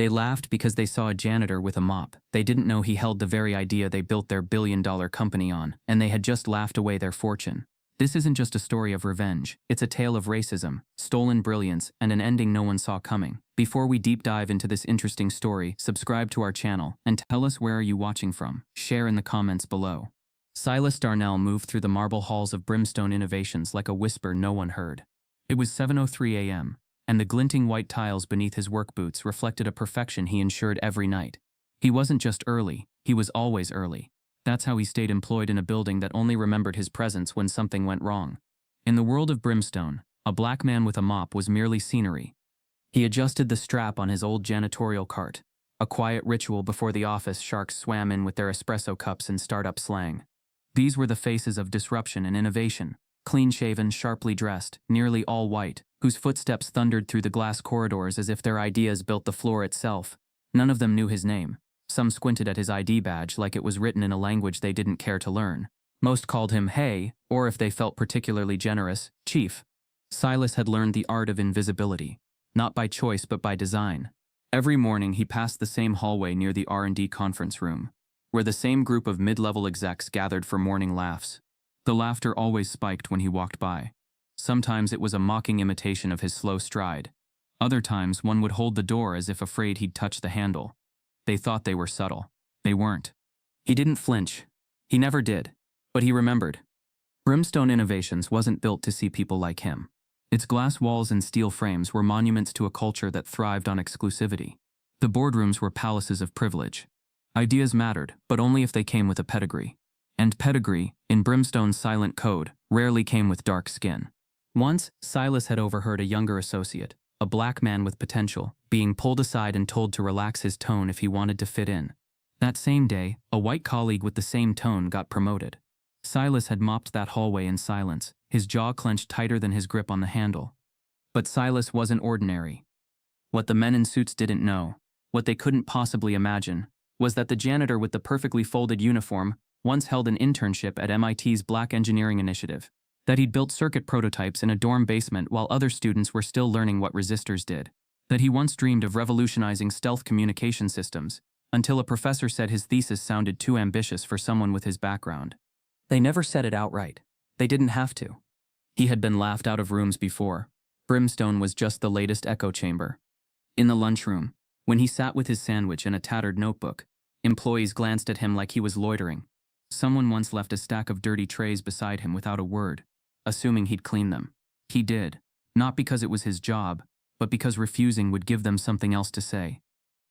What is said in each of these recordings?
They laughed because they saw a janitor with a mop. They didn't know he held the very idea they built their billion-dollar company on, and they had just laughed away their fortune. This isn't just a story of revenge. It's a tale of racism, stolen brilliance, and an ending no one saw coming. Before we deep dive into this interesting story, subscribe to our channel and tell us where are you watching from. Share in the comments below. Silas Darnell moved through the marble halls of Brimstone Innovations like a whisper no one heard. It was 7:03 a.m., and the glinting white tiles beneath his work boots reflected a perfection he ensured every night. He wasn't just early, he was always early. That's how he stayed employed in a building that only remembered his presence when something went wrong. In the world of Brimstone, a black man with a mop was merely scenery. He adjusted the strap on his old janitorial cart, a quiet ritual before the office sharks swam in with their espresso cups and startup slang. These were the faces of disruption and innovation, clean-shaven, sharply dressed, nearly all white, whose footsteps thundered through the glass corridors as if their ideas built the floor itself. None of them knew his name. Some squinted at his ID badge like it was written in a language they didn't care to learn. Most called him Hey, or if they felt particularly generous, Chief. Silas had learned the art of invisibility, not by choice but by design. Every morning he passed the same hallway near the R&D conference room, where the same group of mid-level execs gathered for morning laughs. The laughter always spiked when he walked by. Sometimes it was a mocking imitation of his slow stride. Other times one would hold the door as if afraid he'd touch the handle. They thought they were subtle. They weren't. He didn't flinch. He never did. But he remembered. Brimstone Innovations wasn't built to see people like him. Its glass walls and steel frames were monuments to a culture that thrived on exclusivity. The boardrooms were palaces of privilege. Ideas mattered, but only if they came with a pedigree. And pedigree, in Brimstone's silent code, rarely came with dark skin. Once, Silas had overheard a younger associate, a black man with potential, being pulled aside and told to relax his tone if he wanted to fit in. That same day, a white colleague with the same tone got promoted. Silas had mopped that hallway in silence, his jaw clenched tighter than his grip on the handle. But Silas wasn't ordinary. What the men in suits didn't know, what they couldn't possibly imagine, was that the janitor with the perfectly folded uniform once held an internship at MIT's Black Engineering Initiative, that he'd built circuit prototypes in a dorm basement while other students were still learning what resistors did, that he once dreamed of revolutionizing stealth communication systems, until a professor said his thesis sounded too ambitious for someone with his background. They never said it outright. They didn't have to. He had been laughed out of rooms before. Brimstone was just the latest echo chamber. In the lunchroom, when he sat with his sandwich and a tattered notebook, employees glanced at him like he was loitering. Someone once left a stack of dirty trays beside him without a word, assuming he'd clean them. He did, not because it was his job, but because refusing would give them something else to say.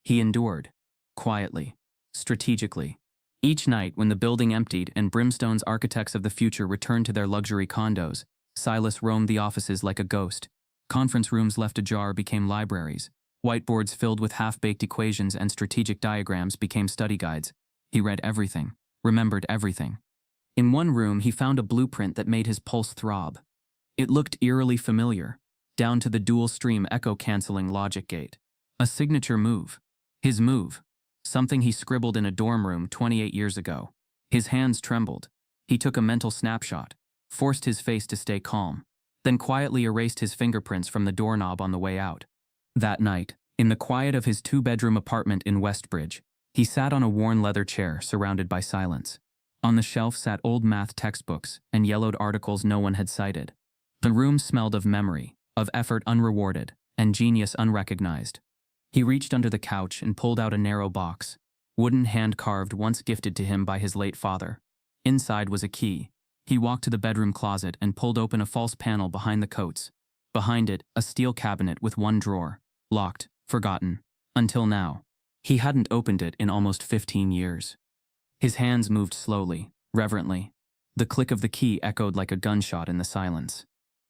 He endured, quietly, strategically. Each night when the building emptied and Brimstone's architects of the future returned to their luxury condos, Silas roamed the offices like a ghost. Conference rooms left ajar became libraries. Whiteboards filled with half-baked equations and strategic diagrams became study guides. He read everything, remembered everything. In one room, he found a blueprint that made his pulse throb. It looked eerily familiar, down to the dual-stream echo-canceling logic gate. A signature move. His move. Something he scribbled in a dorm room 28 years ago. His hands trembled. He took a mental snapshot, forced his face to stay calm, then quietly erased his fingerprints from the doorknob on the way out. That night, in the quiet of his two-bedroom apartment in Westbridge, he sat on a worn leather chair surrounded by silence. On the shelf sat old math textbooks and yellowed articles no one had cited. The room smelled of memory, of effort unrewarded, and genius unrecognized. He reached under the couch and pulled out a narrow box, wooden hand-carved once gifted to him by his late father. Inside was a key. He walked to the bedroom closet and pulled open a false panel behind the coats. Behind it, a steel cabinet with one drawer, locked, forgotten. Until now. He hadn't opened it in almost 15 years. His hands moved slowly, reverently. The click of the key echoed like a gunshot in the silence.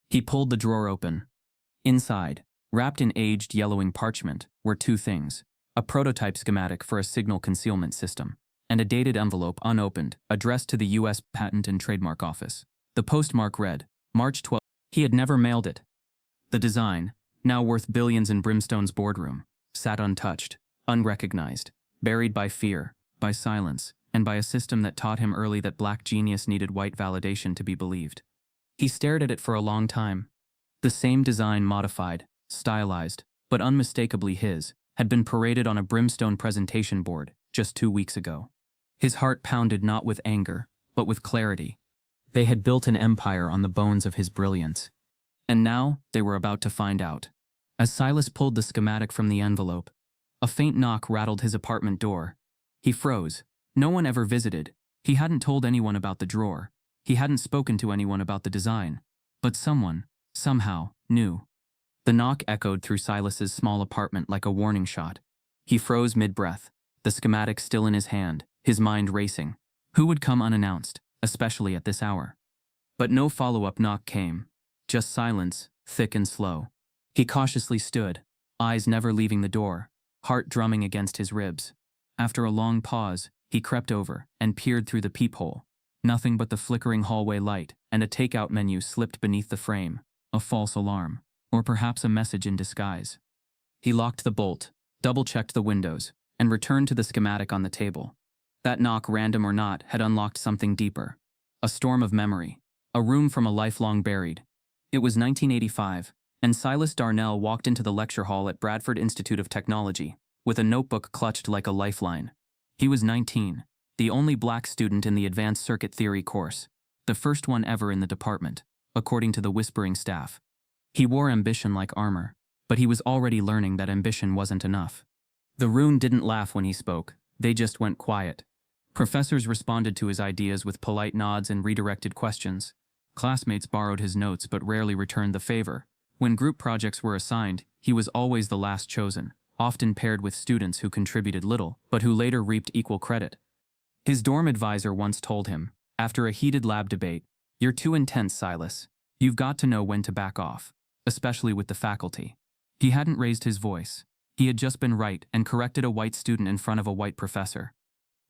He pulled the drawer open. Inside, wrapped in aged yellowing parchment, were two things: a prototype schematic for a signal concealment system, and a dated envelope unopened, addressed to the U.S. Patent and Trademark Office. The postmark read, March 12. He had never mailed it. The design, now worth billions in Brimstone's boardroom, sat untouched, unrecognized, buried by fear, by silence, and by a system that taught him early that black genius needed white validation to be believed. He stared at it for a long time. The same design, modified, stylized, but unmistakably his, had been paraded on a brimstone presentation board just 2 weeks ago. His heart pounded not with anger, but with clarity. They had built an empire on the bones of his brilliance. And now they were about to find out. As Silas pulled the schematic from the envelope, a faint knock rattled his apartment door. He froze. No one ever visited. He hadn't told anyone about the drawer. He hadn't spoken to anyone about the design. But someone, somehow, knew. The knock echoed through Silas's small apartment like a warning shot. He froze mid-breath, the schematic still in his hand, his mind racing. Who would come unannounced, especially at this hour? But no follow-up knock came. Just silence, thick and slow. He cautiously stood, eyes never leaving the door, heart drumming against his ribs. After a long pause, he crept over and peered through the peephole. Nothing but the flickering hallway light and a takeout menu slipped beneath the frame, a false alarm, or perhaps a message in disguise. He locked the bolt, double-checked the windows, and returned to the schematic on the table. That knock, random or not, had unlocked something deeper. A storm of memory. A room from a lifelong buried. It was 1985, and Silas Darnell walked into the lecture hall at Bradford Institute of Technology, with a notebook clutched like a lifeline. He was 19, the only black student in the advanced circuit theory course, the first one ever in the department, according to the whispering staff. He wore ambition like armor, but he was already learning that ambition wasn't enough. The room didn't laugh when he spoke, they just went quiet. Professors responded to his ideas with polite nods and redirected questions. Classmates borrowed his notes but rarely returned the favor. When group projects were assigned, he was always the last chosen, often paired with students who contributed little, but who later reaped equal credit. His dorm advisor once told him, after a heated lab debate, "You're too intense, Silas. You've got to know when to back off," especially with the faculty. He hadn't raised his voice. He had just been right and corrected a white student in front of a white professor.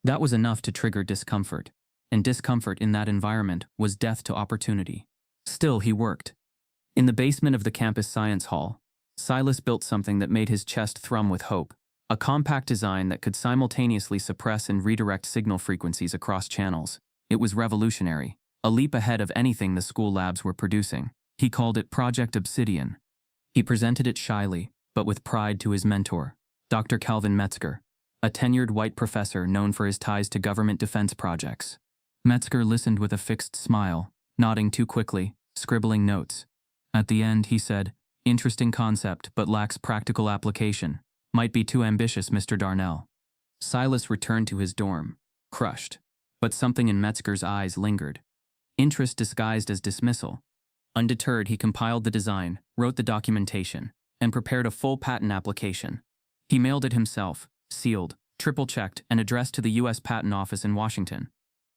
That was enough to trigger discomfort, and discomfort in that environment was death to opportunity. Still, he worked. In the basement of the campus science hall, Silas built something that made his chest thrum with hope, a compact design that could simultaneously suppress and redirect signal frequencies across channels. It was revolutionary, a leap ahead of anything the school labs were producing. He called it Project Obsidian. He presented it shyly, but with pride to his mentor, Dr. Calvin Metzger, a tenured white professor known for his ties to government defense projects. Metzger listened with a fixed smile, nodding too quickly, scribbling notes. At the end, he said, "Interesting concept, but lacks practical application. Might be too ambitious, Mr. Darnell." Silas returned to his dorm, crushed. But something in Metzger's eyes lingered. Interest disguised as dismissal. Undeterred, he compiled the design, wrote the documentation, and prepared a full patent application. He mailed it himself, sealed, triple-checked, and addressed to the U.S. Patent Office in Washington.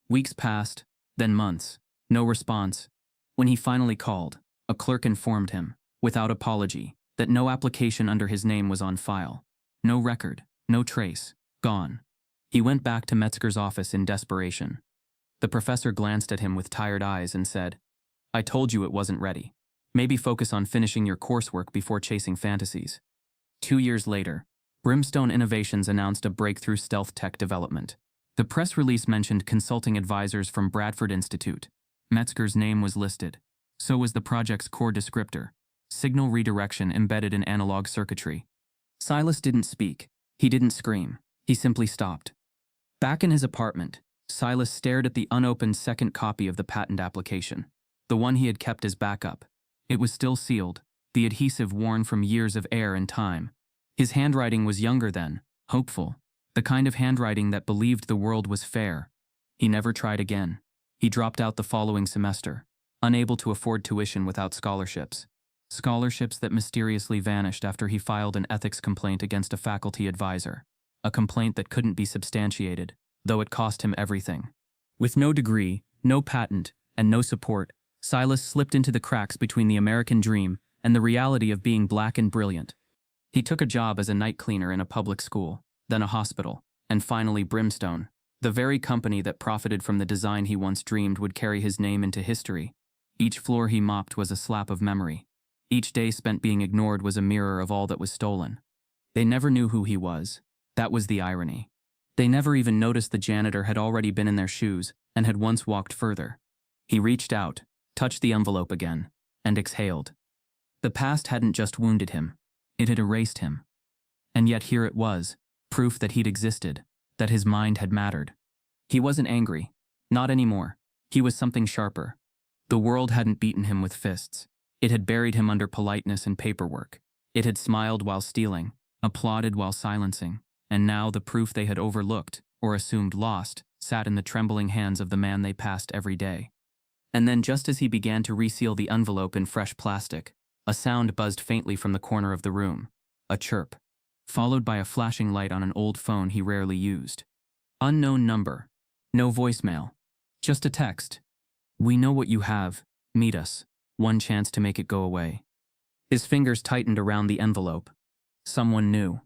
Weeks passed, then months. No response. When he finally called, a clerk informed him, without apology, that no application under his name was on file. No record, no trace, gone. He went back to Metzger's office in desperation. The professor glanced at him with tired eyes and said, "I told you it wasn't ready. Maybe focus on finishing your coursework before chasing fantasies." 2 years later, Brimstone Innovations announced a breakthrough stealth tech development. The press release mentioned consulting advisors from Bradford Institute. Metzger's name was listed. So was the project's core descriptor, signal redirection embedded in analog circuitry. Silas didn't speak. He didn't scream. He simply stopped. Back in his apartment, Silas stared at the unopened second copy of the patent application, the one he had kept as backup. It was still sealed, the adhesive worn from years of air and time. His handwriting was younger then, hopeful, the kind of handwriting that believed the world was fair. He never tried again. He dropped out the following semester, unable to afford tuition without scholarships. Scholarships that mysteriously vanished after he filed an ethics complaint against a faculty advisor. A complaint that couldn't be substantiated, though it cost him everything. With no degree, no patent, and no support, Silas slipped into the cracks between the American dream and the reality of being black and brilliant. He took a job as a night cleaner in a public school, then a hospital, and finally Brimstone, the very company that profited from the design he once dreamed would carry his name into history. Each floor he mopped was a slap of memory. Each day spent being ignored was a mirror of all that was stolen. They never knew who he was. That was the irony. They never even noticed the janitor had already been in their shoes and had once walked further. He reached out, touched the envelope again, and exhaled. The past hadn't just wounded him. It had erased him. And yet here it was, proof that he'd existed, that his mind had mattered. He wasn't angry. Not anymore. He was something sharper. The world hadn't beaten him with fists. It had buried him under politeness and paperwork. It had smiled while stealing, applauded while silencing, and now the proof they had overlooked, or assumed lost, sat in the trembling hands of the man they passed every day. And then just as he began to reseal the envelope in fresh plastic, a sound buzzed faintly from the corner of the room. A chirp, followed by a flashing light on an old phone he rarely used. Unknown number. No voicemail. Just a text. "We know what you have. Meet us. One chance to make it go away." His fingers tightened around the envelope. Someone new.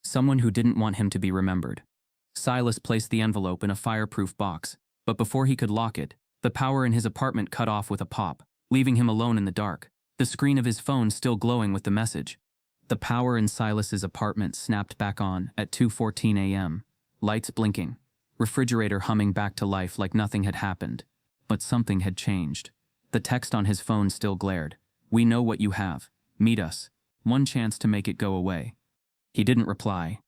Someone who didn't want him to be remembered. Silas placed the envelope in a fireproof box, but before he could lock it, the power in his apartment cut off with a pop, leaving him alone in the dark, the screen of his phone still glowing with the message. The power in Silas's apartment snapped back on at 2:14 a.m., lights blinking, refrigerator humming back to life like nothing had happened. But something had changed. The text on his phone still glared. "We know what you have. Meet us. One chance to make it go away." He didn't reply.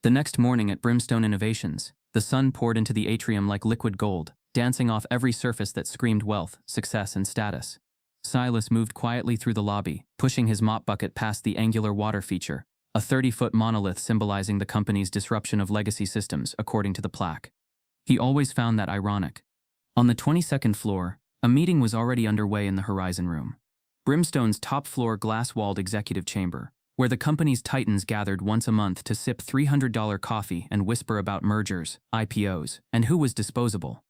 The next morning at Brimstone Innovations, the sun poured into the atrium like liquid gold, dancing off every surface that screamed wealth, success, and status. Silas moved quietly through the lobby, pushing his mop bucket past the angular water feature, a 30-foot monolith symbolizing the company's disruption of legacy systems, according to the plaque. He always found that ironic. On the 22nd floor, a meeting was already underway in the Horizon Room, Brimstone's top-floor glass-walled executive chamber, where the company's titans gathered once a month to sip $300 coffee and whisper about mergers, IPOs, and who was disposable.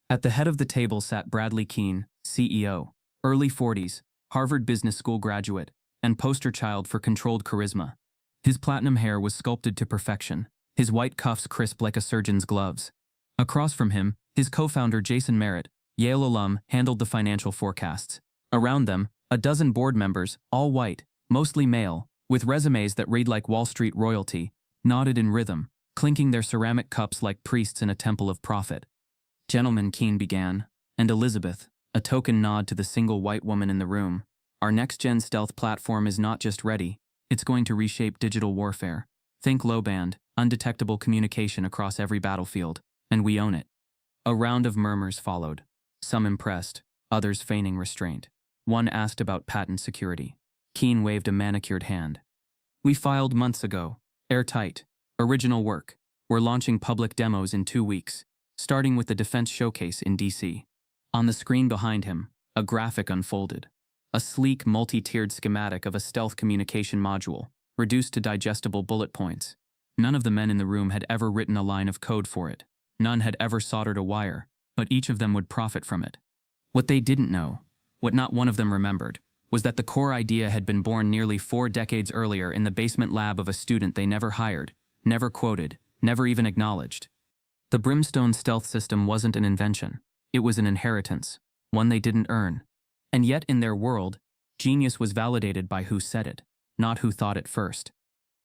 At the head of the table sat Bradley Keene, CEO, early 40s, Harvard Business School graduate, and poster child for controlled charisma. His platinum hair was sculpted to perfection, his white cuffs crisp like a surgeon's gloves. Across from him, his co-founder Jason Merritt, Yale alum, handled the financial forecasts. Around them, a dozen board members, all white, mostly male, with resumes that read like Wall Street royalty, nodded in rhythm, clinking their ceramic cups like priests in a temple of profit. "Gentlemen," Keene began, and Elizabeth, a token nod to the single white woman in the room, "our next-gen stealth platform is not just ready, it's going to reshape digital warfare. Think low-band, undetectable communication across every battlefield, and we own it." A round of murmurs followed, some impressed, others feigning restraint. One asked about patent security. Keene waved a manicured hand. "We filed months ago. Airtight. Original work. We're launching public demos in 2 weeks, starting with the Defense Showcase in D.C. On the screen behind him, a graphic unfolded. A sleek, multi-tiered schematic of a stealth communication module, reduced to digestible bullet points. None of the men in the room had ever written a line of code for it. None had ever soldered a wire, but each of them would profit from it. What they didn't know, what not one of them remembered, was that the core idea had been born nearly 4 decades earlier in the basement lab of a student they never hired, never quoted, never even acknowledged. The Brimstone stealth system wasn't an invention. It was an inheritance, one they didn't earn. And yet in their world, genius was validated by who said it, not who thought it first.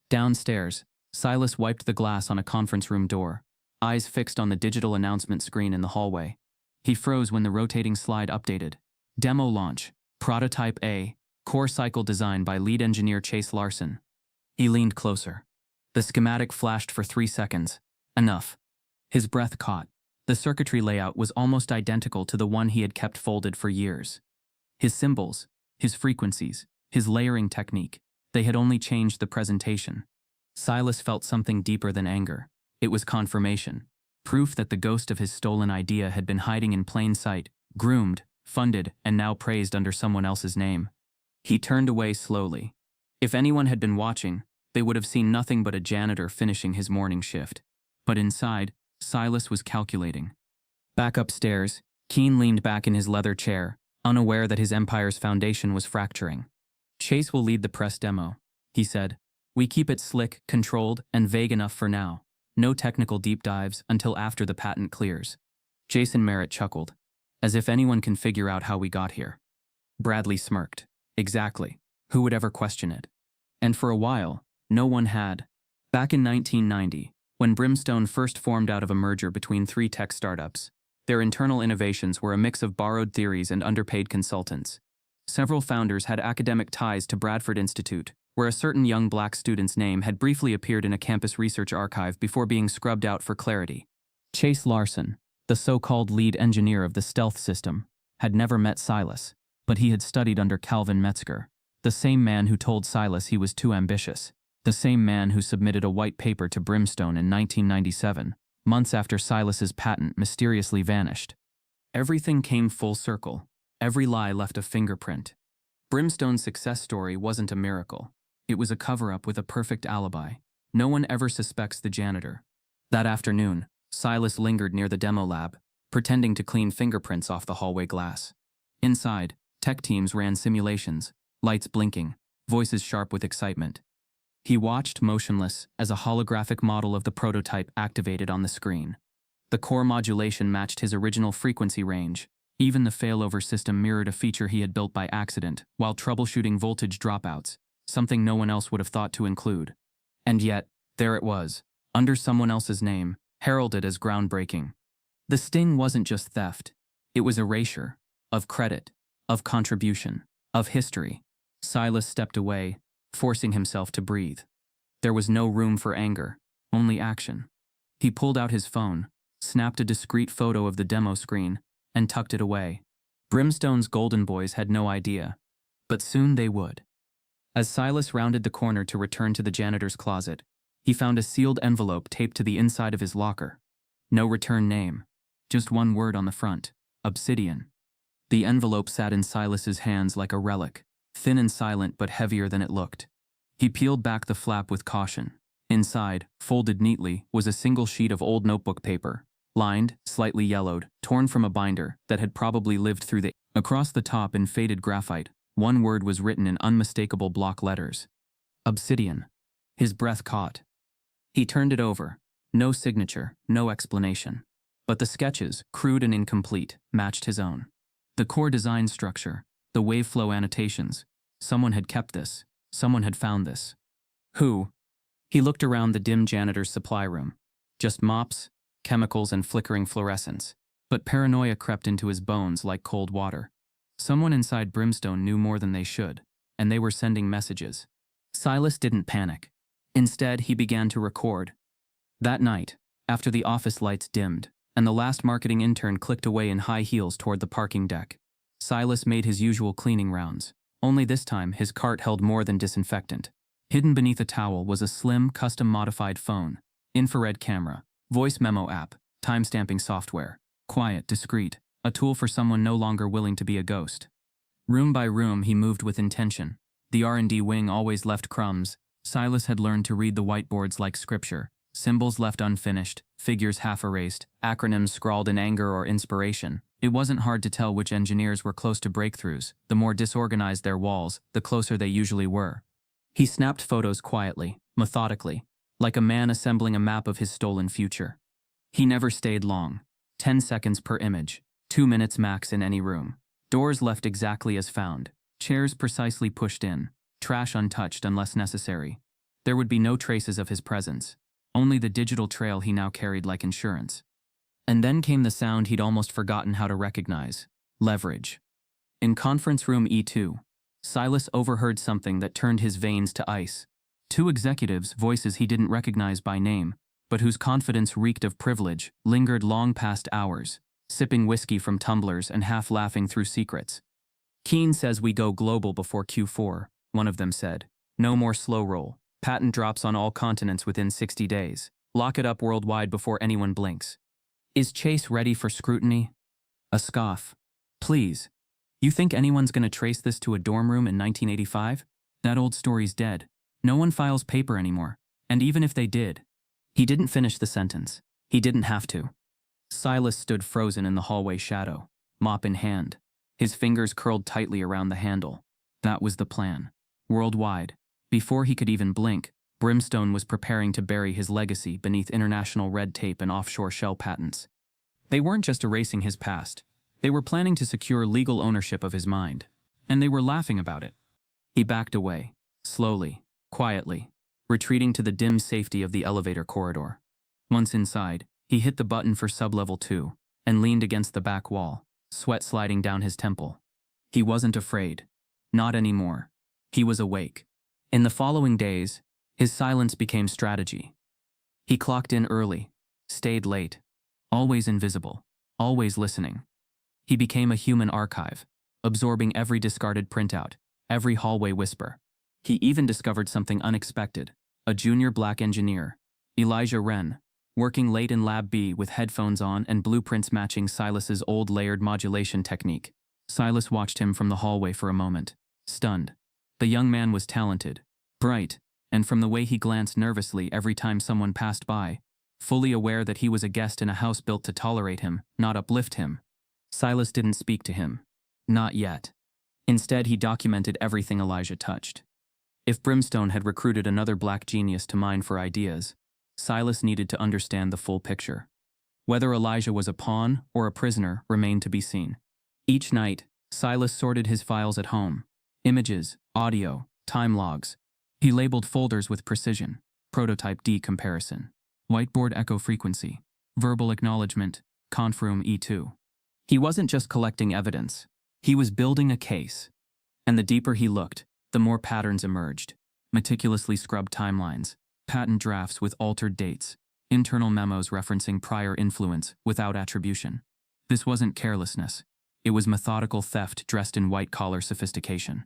Downstairs, Silas wiped the glass on a conference room door, eyes fixed on the digital announcement screen in the hallway. He froze when the rotating slide updated. Demo launch, Prototype A, core cycle design by lead engineer Chase Larson. He leaned closer. The schematic flashed for 3 seconds. Enough. His breath caught. The circuitry layout was almost identical to the one he had kept folded for years. His symbols, his frequencies, his layering technique, they had only changed the presentation. Silas felt something deeper than anger. It was confirmation. Proof that the ghost of his stolen idea had been hiding in plain sight, groomed, funded, and now praised under someone else's name. He turned away slowly. If anyone had been watching, they would have seen nothing but a janitor finishing his morning shift. But inside, Silas was calculating. Back upstairs, Keene leaned back in his leather chair, unaware that his empire's foundation was fracturing. "Chase will lead the press demo," he said. "We keep it slick, controlled, and vague enough for now. No technical deep dives until after the patent clears." Jason Merritt chuckled. "As if anyone can figure out how we got here." Bradley smirked. "Exactly. Who would ever question it?" And for a while, no one had. Back in 1990, when Brimstone first formed out of a merger between 3 tech startups, their internal innovations were a mix of borrowed theories and underpaid consultants. Several founders had academic ties to Bradford Institute, where a certain young black student's name had briefly appeared in a campus research archive before being scrubbed out for clarity. Chase Larson, the so-called lead engineer of the stealth system, had never met Silas, but he had studied under Calvin Metzger, the same man who told Silas he was too ambitious, the same man who submitted a white paper to Brimstone in 1997, months after Silas's patent mysteriously vanished. Everything came full circle. Every lie left a fingerprint. Brimstone's success story wasn't a miracle. It was a cover-up with a perfect alibi. No one ever suspects the janitor. That afternoon, Silas lingered near the demo lab, pretending to clean fingerprints off the hallway glass. Inside, tech teams ran simulations, lights blinking, voices sharp with excitement. He watched motionless as a holographic model of the prototype activated on the screen. The core modulation matched his original frequency range. Even the failover system mirrored a feature he had built by accident while troubleshooting voltage dropouts, something no one else would have thought to include. And yet, there it was, under someone else's name, heralded as groundbreaking. The sting wasn't just theft. It was erasure, of credit, of contribution, of history. Silas stepped away, forcing himself to breathe. There was no room for anger, only action. He pulled out his phone, snapped a discreet photo of the demo screen, and tucked it away. Brimstone's golden boys had no idea, but soon they would. As Silas rounded the corner to return to the janitor's closet, he found a sealed envelope taped to the inside of his locker. No return name, just one word on the front: Obsidian. The envelope sat in Silas's hands like a relic, thin and silent but heavier than it looked. He peeled back the flap with caution. Inside, folded neatly, was a single sheet of old notebook paper, lined, slightly yellowed, torn from a binder that had probably lived through the... Across the top in faded graphite, one word was written in unmistakable block letters: Obsidian. His breath caught. He turned it over. No signature, no explanation. But the sketches, crude and incomplete, matched his own. The core design structure, the wave flow annotations. Someone had kept this. Someone had found this. Who? He looked around the dim janitor's supply room. Just mops, chemicals, and flickering fluorescence. But paranoia crept into his bones like cold water. Someone inside Brimstone knew more than they should, and they were sending messages. Silas didn't panic. Instead, he began to record. That night, after the office lights dimmed, and the last marketing intern clicked away in high heels toward the parking deck, Silas made his usual cleaning rounds. Only this time, his cart held more than disinfectant. Hidden beneath a towel was a slim, custom-modified phone, infrared camera, voice memo app, timestamping software. Quiet, discreet, a tool for someone no longer willing to be a ghost. Room by room, he moved with intention. The R&D wing always left crumbs. Silas had learned to read the whiteboards like scripture. Symbols left unfinished, figures half erased, acronyms scrawled in anger or inspiration. It wasn't hard to tell which engineers were close to breakthroughs. The more disorganized their walls, the closer they usually were. He snapped photos quietly, methodically, like a man assembling a map of his stolen future. He never stayed long. 10 seconds per image, 2 minutes max in any room. Doors left exactly as found, chairs precisely pushed in, trash untouched unless necessary. There would be no traces of his presence, only the digital trail he now carried like insurance. And then came the sound he'd almost forgotten how to recognize: leverage. In conference room E2, Silas overheard something that turned his veins to ice. Two executives, voices he didn't recognize by name, but whose confidence reeked of privilege, lingered long past hours, sipping whiskey from tumblers and half laughing through secrets. Keane says we go global before Q4, one of them said. No more slow roll. Patent drops on all continents within 60 days. Lock it up worldwide before anyone blinks. Is Chase ready for scrutiny? A scoff. Please. You think anyone's gonna trace this to a dorm room in 1985? That old story's dead. No one files paper anymore. And even if they did... He didn't finish the sentence. He didn't have to. Silas stood frozen in the hallway shadow, mop in hand. His fingers curled tightly around the handle. That was the plan. Worldwide. Before he could even blink, Brimstone was preparing to bury his legacy beneath international red tape and offshore shell patents. They weren't just erasing his past. They were planning to secure legal ownership of his mind. And they were laughing about it. He backed away, slowly, quietly, retreating to the dim safety of the elevator corridor. Once inside, he hit the button for sublevel 2 and leaned against the back wall, sweat sliding down his temple. He wasn't afraid. Not anymore. He was awake. In the following days, his silence became strategy. He clocked in early, stayed late, always invisible, always listening. He became a human archive, absorbing every discarded printout, every hallway whisper. He even discovered something unexpected: a junior black engineer, Elijah Wren, working late in Lab B with headphones on and blueprints matching Silas's old layered modulation technique. Silas watched him from the hallway for a moment, stunned. The young man was talented, bright, and from the way he glanced nervously every time someone passed by, fully aware that he was a guest in a house built to tolerate him, not uplift him. Silas didn't speak to him. Not yet. Instead, he documented everything Elijah touched. If Brimstone had recruited another black genius to mine for ideas, Silas needed to understand the full picture. Whether Elijah was a pawn or a prisoner remained to be seen. Each night, Silas sorted his files at home: images, audio, time logs. He labeled folders with precision: prototype D comparison, whiteboard echo frequency, verbal acknowledgement, confirm E2. He wasn't just collecting evidence, he was building a case. And the deeper he looked, the more patterns emerged: meticulously scrubbed timelines, patent drafts with altered dates, internal memos referencing prior influence without attribution. This wasn't carelessness. It was methodical theft dressed in white-collar sophistication.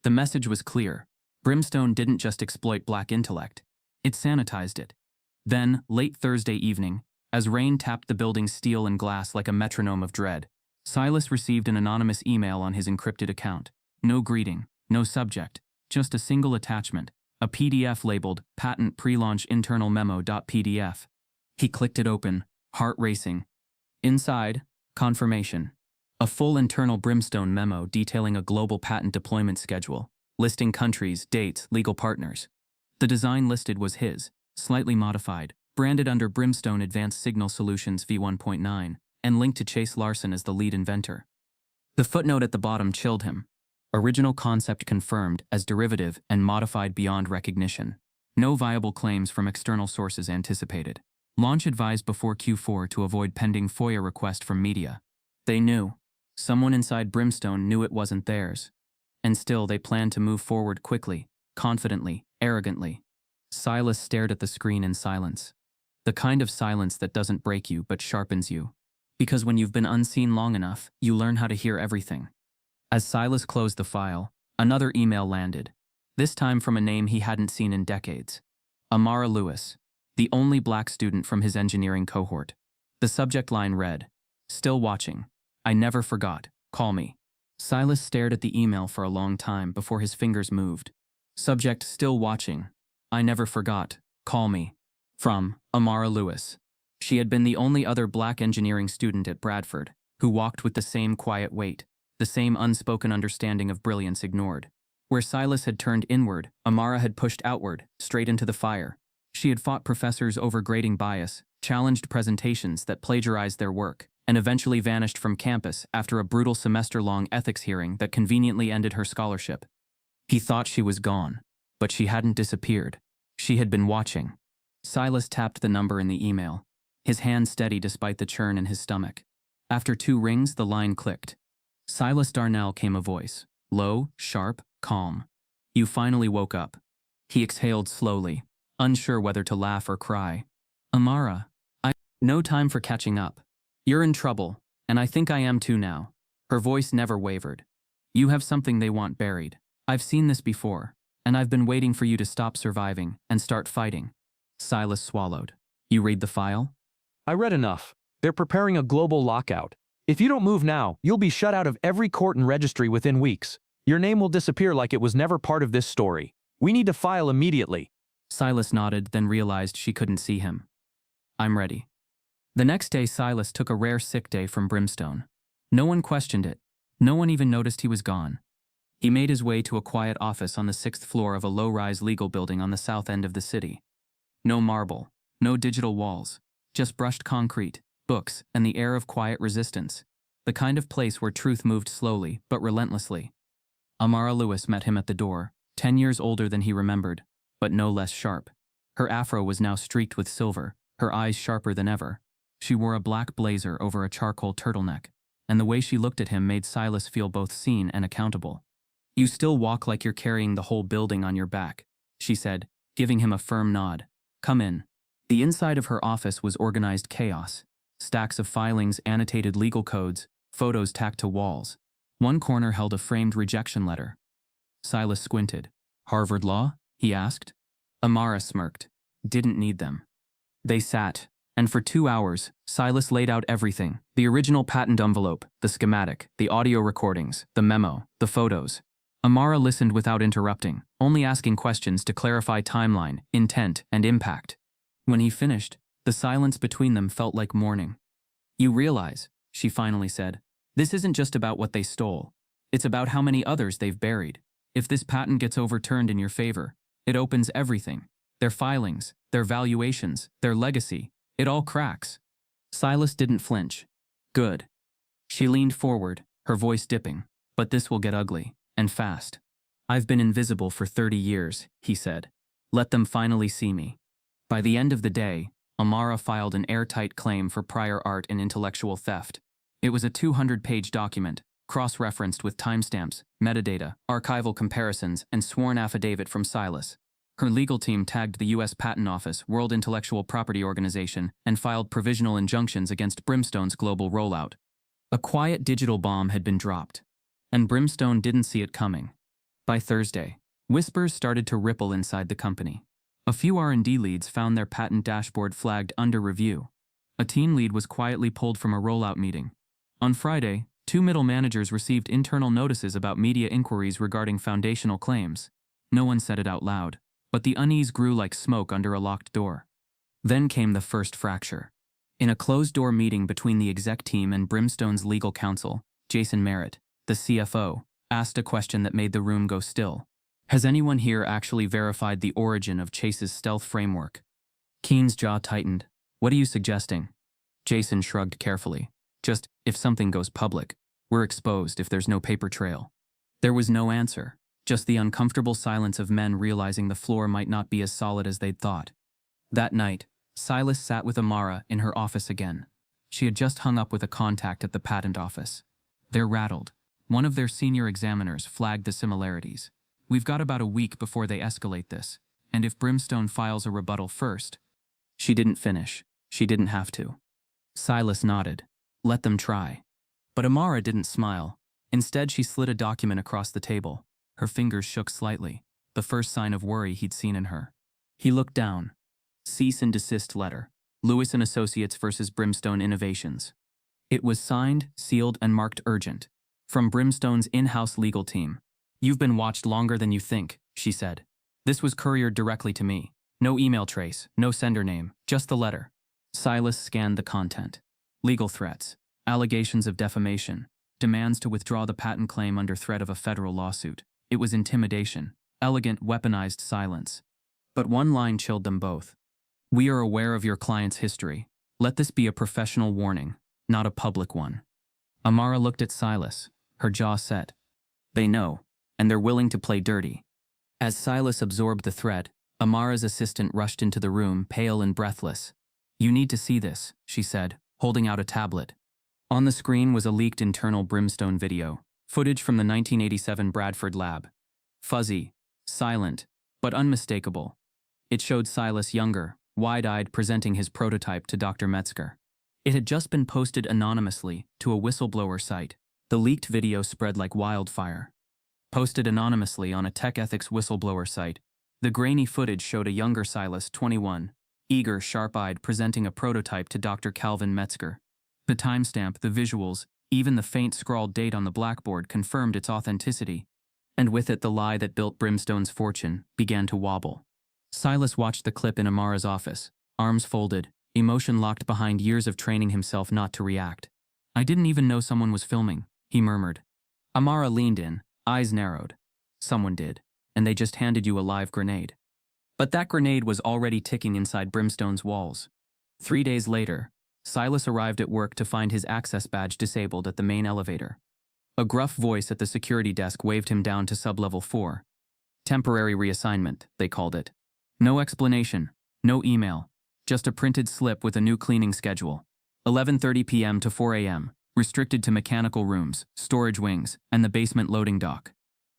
The message was clear. Brimstone didn't just exploit black intellect, it sanitized it. Then, late Thursday evening, as rain tapped the building's steel and glass like a metronome of dread, Silas received an anonymous email on his encrypted account. No greeting, no subject, just a single attachment, a PDF labeled Patent Pre-Launch Internal Memo.pdf. He clicked it open, heart racing. Inside, confirmation. A full internal Brimstone memo detailing a global patent deployment schedule, listing countries, dates, legal partners. The design listed was his, slightly modified, branded under Brimstone Advanced Signal Solutions v1.9, and linked to Chase Larson as the lead inventor. The footnote at the bottom chilled him. Original concept confirmed as derivative and modified beyond recognition. No viable claims from external sources anticipated. Launch advised before Q4 to avoid pending FOIA request from media. They knew. Someone inside Brimstone knew it wasn't theirs. And still they planned to move forward quickly, confidently, arrogantly. Silas stared at the screen in silence. The kind of silence that doesn't break you but sharpens you. Because when you've been unseen long enough, you learn how to hear everything. As Silas closed the file, another email landed, this time from a name he hadn't seen in decades. Amara Lewis, the only black student from his engineering cohort. The subject line read, "Still watching. I never forgot. Call me." Silas stared at the email for a long time before his fingers moved. Subject: still watching. I never forgot. Call me. From Amara Lewis. She had been the only other black engineering student at Bradford who walked with the same quiet weight, the same unspoken understanding of brilliance ignored. Where Silas had turned inward, Amara had pushed outward, straight into the fire. She had fought professors over grading bias, challenged presentations that plagiarized their work, and eventually vanished from campus after a brutal semester-long ethics hearing that conveniently ended her scholarship. He thought she was gone, but she hadn't disappeared. She had been watching. Silas tapped the number in the email, his hand steady despite the churn in his stomach. After 2 rings, the line clicked. Silas Darnell, came a voice, low, sharp, calm. "You finally woke up." He exhaled slowly, unsure whether to laugh or cry. "Amara, no time for catching up. You're in trouble, and I think I am too now." Her voice never wavered. "You have something they want buried. I've seen this before, and I've been waiting for you to stop surviving and start fighting." Silas swallowed. "You read the file?" I read enough. They're preparing a global lockout. If you don't move now, you'll be shut out of every court and registry within weeks. Your name will disappear like it was never part of this story. We need to file immediately. Silas nodded, then realized she couldn't see him. "I'm ready." The next day, Silas took a rare sick day from Brimstone. No one questioned it. No one even noticed he was gone. He made his way to a quiet office on the 6th floor of a low-rise legal building on the south end of the city. No marble, no digital walls, just brushed concrete, books, and the air of quiet resistance. The kind of place where truth moved slowly, but relentlessly. Amara Lewis met him at the door, 10 years older than he remembered, but no less sharp. Her afro was now streaked with silver, her eyes sharper than ever. She wore a black blazer over a charcoal turtleneck, and the way she looked at him made Silas feel both seen and accountable. You still walk like you're carrying the whole building on your back, she said, giving him a firm nod. Come in. The inside of her office was organized chaos. Stacks of filings, annotated legal codes, photos tacked to walls. One corner held a framed rejection letter. Silas squinted. Harvard Law? He asked. Amara smirked. Didn't need them. They sat, and for 2 hours, Silas laid out everything. The original patent envelope, the schematic, the audio recordings, the memo, the photos. Amara listened without interrupting, only asking questions to clarify timeline, intent, and impact. When he finished, the silence between them felt like mourning. You realize, she finally said, this isn't just about what they stole. It's about how many others they've buried. If this patent gets overturned in your favor, it opens everything. Their filings, their valuations, their legacy. It all cracks. Silas didn't flinch. Good. She leaned forward, her voice dipping. But this will get ugly, and fast. I've been invisible for 30 years, he said. Let them finally see me. By the end of the day, Amara filed an airtight claim for prior art and intellectual theft. It was a 200-page document, cross-referenced with timestamps, metadata, archival comparisons, and sworn affidavit from Silas. Her legal team tagged the U.S. Patent Office, World Intellectual Property Organization, and filed provisional injunctions against Brimstone's global rollout. A quiet digital bomb had been dropped, and Brimstone didn't see it coming. By Thursday, whispers started to ripple inside the company. A few R&D leads found their patent dashboard flagged under review. A team lead was quietly pulled from a rollout meeting. On Friday, 2 middle managers received internal notices about media inquiries regarding foundational claims. No one said it out loud, but the unease grew like smoke under a locked door. Then came the first fracture. In a closed-door meeting between the exec team and Brimstone's legal counsel, Jason Merritt, the CFO, asked a question that made the room go still. Has anyone here actually verified the origin of Chase's stealth framework? Keene's jaw tightened. What are you suggesting? Jason shrugged carefully. Just, if something goes public, we're exposed if there's no paper trail. There was no answer, just the uncomfortable silence of men realizing the floor might not be as solid as they'd thought. That night, Silas sat with Amara in her office again. She had just hung up with a contact at the patent office. They're rattled. One of their senior examiners flagged the similarities. We've got about a week before they escalate this, and if Brimstone files a rebuttal first. She didn't finish. She didn't have to. Silas nodded. Let them try. But Amara didn't smile. Instead, she slid a document across the table. Her fingers shook slightly, the first sign of worry he'd seen in her. He looked down. Cease and desist letter. Lewis & Associates versus Brimstone Innovations. It was signed, sealed, and marked urgent. From Brimstone's in-house legal team. You've been watched longer than you think, she said. This was couriered directly to me. No email trace, no sender name, just the letter. Silas scanned the content. Legal threats, allegations of defamation, demands to withdraw the patent claim under threat of a federal lawsuit. It was intimidation, elegant, weaponized silence. But one line chilled them both. We are aware of your client's history. Let this be a professional warning, not a public one. Amara looked at Silas, her jaw set. They know, and they're willing to play dirty. As Silas absorbed the threat, Amara's assistant rushed into the room, pale and breathless. You need to see this, she said, holding out a tablet. On the screen was a leaked internal Brimstone video, footage from the 1987 Bradford lab. Fuzzy, silent, but unmistakable. It showed Silas younger, wide-eyed, presenting his prototype to Dr. Metzger. It had just been posted anonymously to a whistleblower site. The leaked video spread like wildfire. Posted anonymously on a tech ethics whistleblower site, the grainy footage showed a younger Silas, 21, eager, sharp-eyed, presenting a prototype to Dr. Calvin Metzger. The timestamp, the visuals, even the faint scrawled date on the blackboard confirmed its authenticity, and with it the lie that built Brimstone's fortune began to wobble. Silas watched the clip in Amara's office, arms folded, emotion locked behind years of training himself not to react. I didn't even know someone was filming, he murmured. Amara leaned in, eyes narrowed. Someone did, and they just handed you a live grenade. But that grenade was already ticking inside Brimstone's walls. 3 days later, Silas arrived at work to find his access badge disabled at the main elevator. A gruff voice at the security desk waved him down to sublevel 4. Temporary reassignment, they called it. No explanation, no email, just a printed slip with a new cleaning schedule. 11:30 p.m. to 4 a.m., restricted to mechanical rooms, storage wings, and the basement loading dock.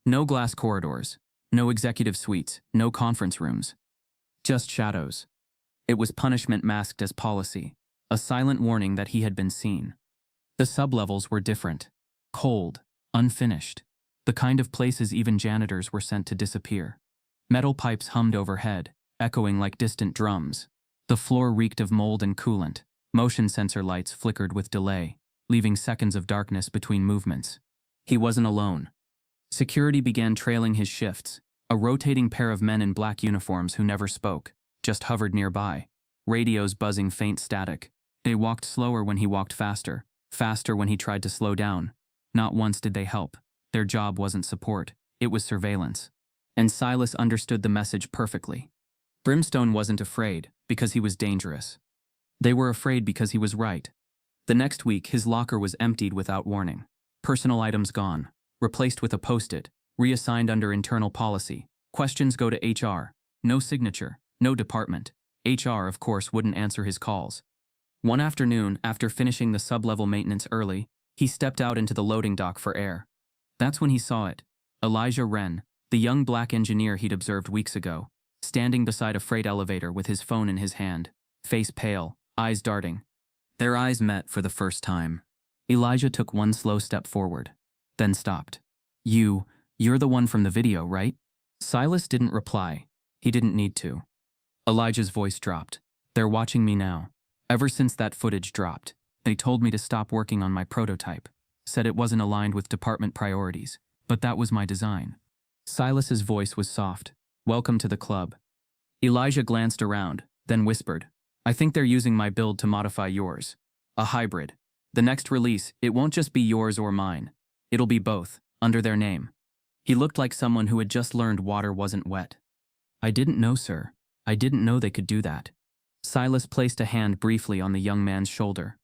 No glass corridors, no executive suites, no conference rooms. Just shadows. It was punishment masked as policy, a silent warning that he had been seen. The sublevels were different. Cold, unfinished. The kind of places even janitors were sent to disappear. Metal pipes hummed overhead, echoing like distant drums. The floor reeked of mold and coolant. Motion sensor lights flickered with delay, leaving seconds of darkness between movements. He wasn't alone. Security began trailing his shifts, a rotating pair of men in black uniforms who never spoke, just hovered nearby, radios buzzing faint static. They walked slower when he walked faster, faster when he tried to slow down. Not once did they help. Their job wasn't support, it was surveillance. And Silas understood the message perfectly. Brimstone wasn't afraid because he was dangerous. They were afraid because he was right. The next week, his locker was emptied without warning. Personal items gone, replaced with a post-it, reassigned under internal policy. Questions go to HR. No signature, no department. HR, of course, wouldn't answer his calls. One afternoon, after finishing the sub-level maintenance early, he stepped out into the loading dock for air. That's when he saw it. Elijah Wren, the young black engineer he'd observed weeks ago, standing beside a freight elevator with his phone in his hand, face pale, eyes darting. Their eyes met for the first time. Elijah took one slow step forward, then stopped. You're the one from the video, right? Silas didn't reply. He didn't need to. Elijah's voice dropped. They're watching me now. Ever since that footage dropped, they told me to stop working on my prototype, said it wasn't aligned with department priorities, but that was my design. Silas's voice was soft. Welcome to the club. Elijah glanced around, then whispered, I think they're using my build to modify yours. A hybrid. The next release, it won't just be yours or mine. It'll be both, under their name. He looked like someone who had just learned water wasn't wet. I didn't know, sir. I didn't know they could do that. Silas placed a hand briefly on the young man's shoulder.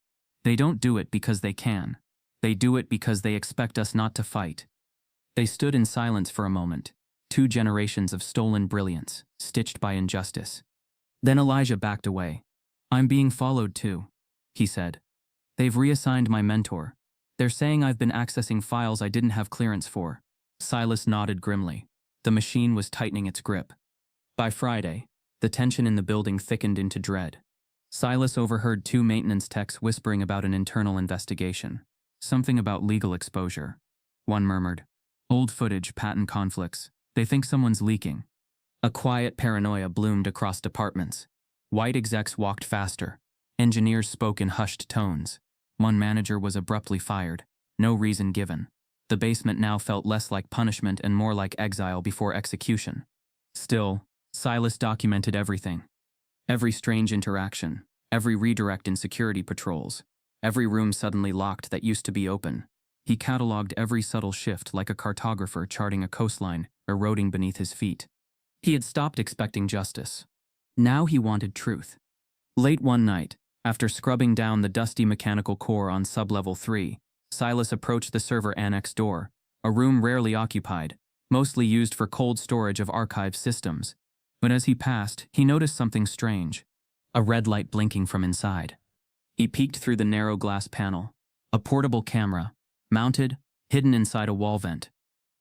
They don't do it because they can. They do it because they expect us not to fight. They stood in silence for a moment, 2 generations of stolen brilliance, stitched by injustice. Then Elijah backed away. I'm being followed too, he said. They've reassigned my mentor. They're saying I've been accessing files I didn't have clearance for. Silas nodded grimly. The machine was tightening its grip. By Friday, the tension in the building thickened into dread. Silas overheard 2 maintenance techs whispering about an internal investigation. Something about legal exposure. One murmured, old footage, patent conflicts. They think someone's leaking. A quiet paranoia bloomed across departments. White execs walked faster. Engineers spoke in hushed tones. One manager was abruptly fired. No reason given. The basement now felt less like punishment and more like exile before execution. Still, Silas documented everything. Every strange interaction, every redirect in security patrols, every room suddenly locked that used to be open. He cataloged every subtle shift like a cartographer charting a coastline, eroding beneath his feet. He had stopped expecting justice. Now he wanted truth. Late one night, after scrubbing down the dusty mechanical core on sublevel 3, Silas approached the server annex door, a room rarely occupied, mostly used for cold storage of archive systems. But as he passed, he noticed something strange. A red light blinking from inside. He peeked through the narrow glass panel. A portable camera, mounted, hidden inside a wall vent.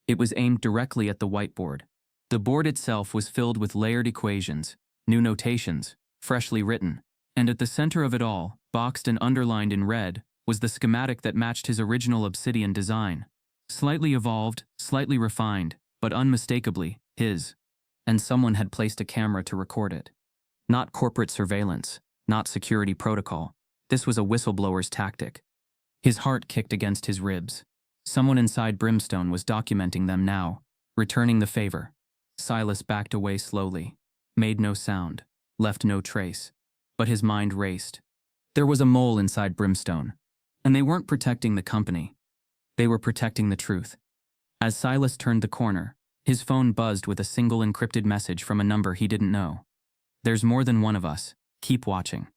It was aimed directly at the whiteboard. The board itself was filled with layered equations, new notations, freshly written. And at the center of it all, boxed and underlined in red, was the schematic that matched his original Obsidian design. Slightly evolved, slightly refined, but unmistakably his. And someone had placed a camera to record it. Not corporate surveillance, not security protocol. This was a whistleblower's tactic. His heart kicked against his ribs. Someone inside Brimstone was documenting them now, returning the favor. Silas backed away slowly, made no sound, left no trace. But his mind raced. There was a mole inside Brimstone, and they weren't protecting the company. They were protecting the truth. As Silas turned the corner, his phone buzzed with a single encrypted message from a number he didn't know. There's more than one of us. Keep watching.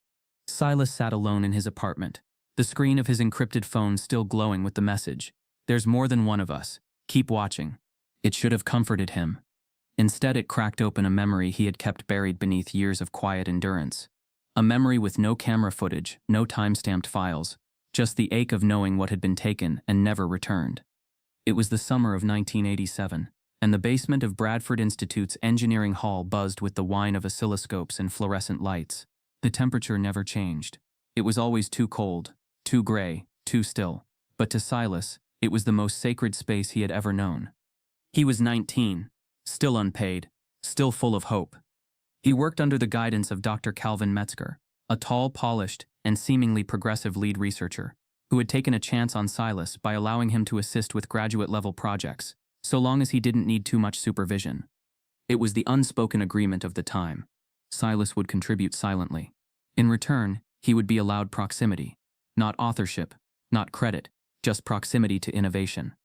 Silas sat alone in his apartment, the screen of his encrypted phone still glowing with the message. There's more than one of us. Keep watching. It should have comforted him. Instead, it cracked open a memory he had kept buried beneath years of quiet endurance. A memory with no camera footage, no time-stamped files, just the ache of knowing what had been taken and never returned. It was the summer of 1987. and the basement of Bradford Institute's engineering hall buzzed with the whine of oscilloscopes and fluorescent lights. The temperature never changed. It was always too cold, too gray, too still. But to Silas, it was the most sacred space he had ever known. He was 19, still unpaid, still full of hope. He worked under the guidance of Dr. Calvin Metzger, a tall, polished, and seemingly progressive lead researcher, who had taken a chance on Silas by allowing him to assist with graduate-level projects, so long as he didn't need too much supervision. It was the unspoken agreement of the time. Silas would contribute silently. In return, he would be allowed proximity. Not authorship, not credit, just proximity to innovation.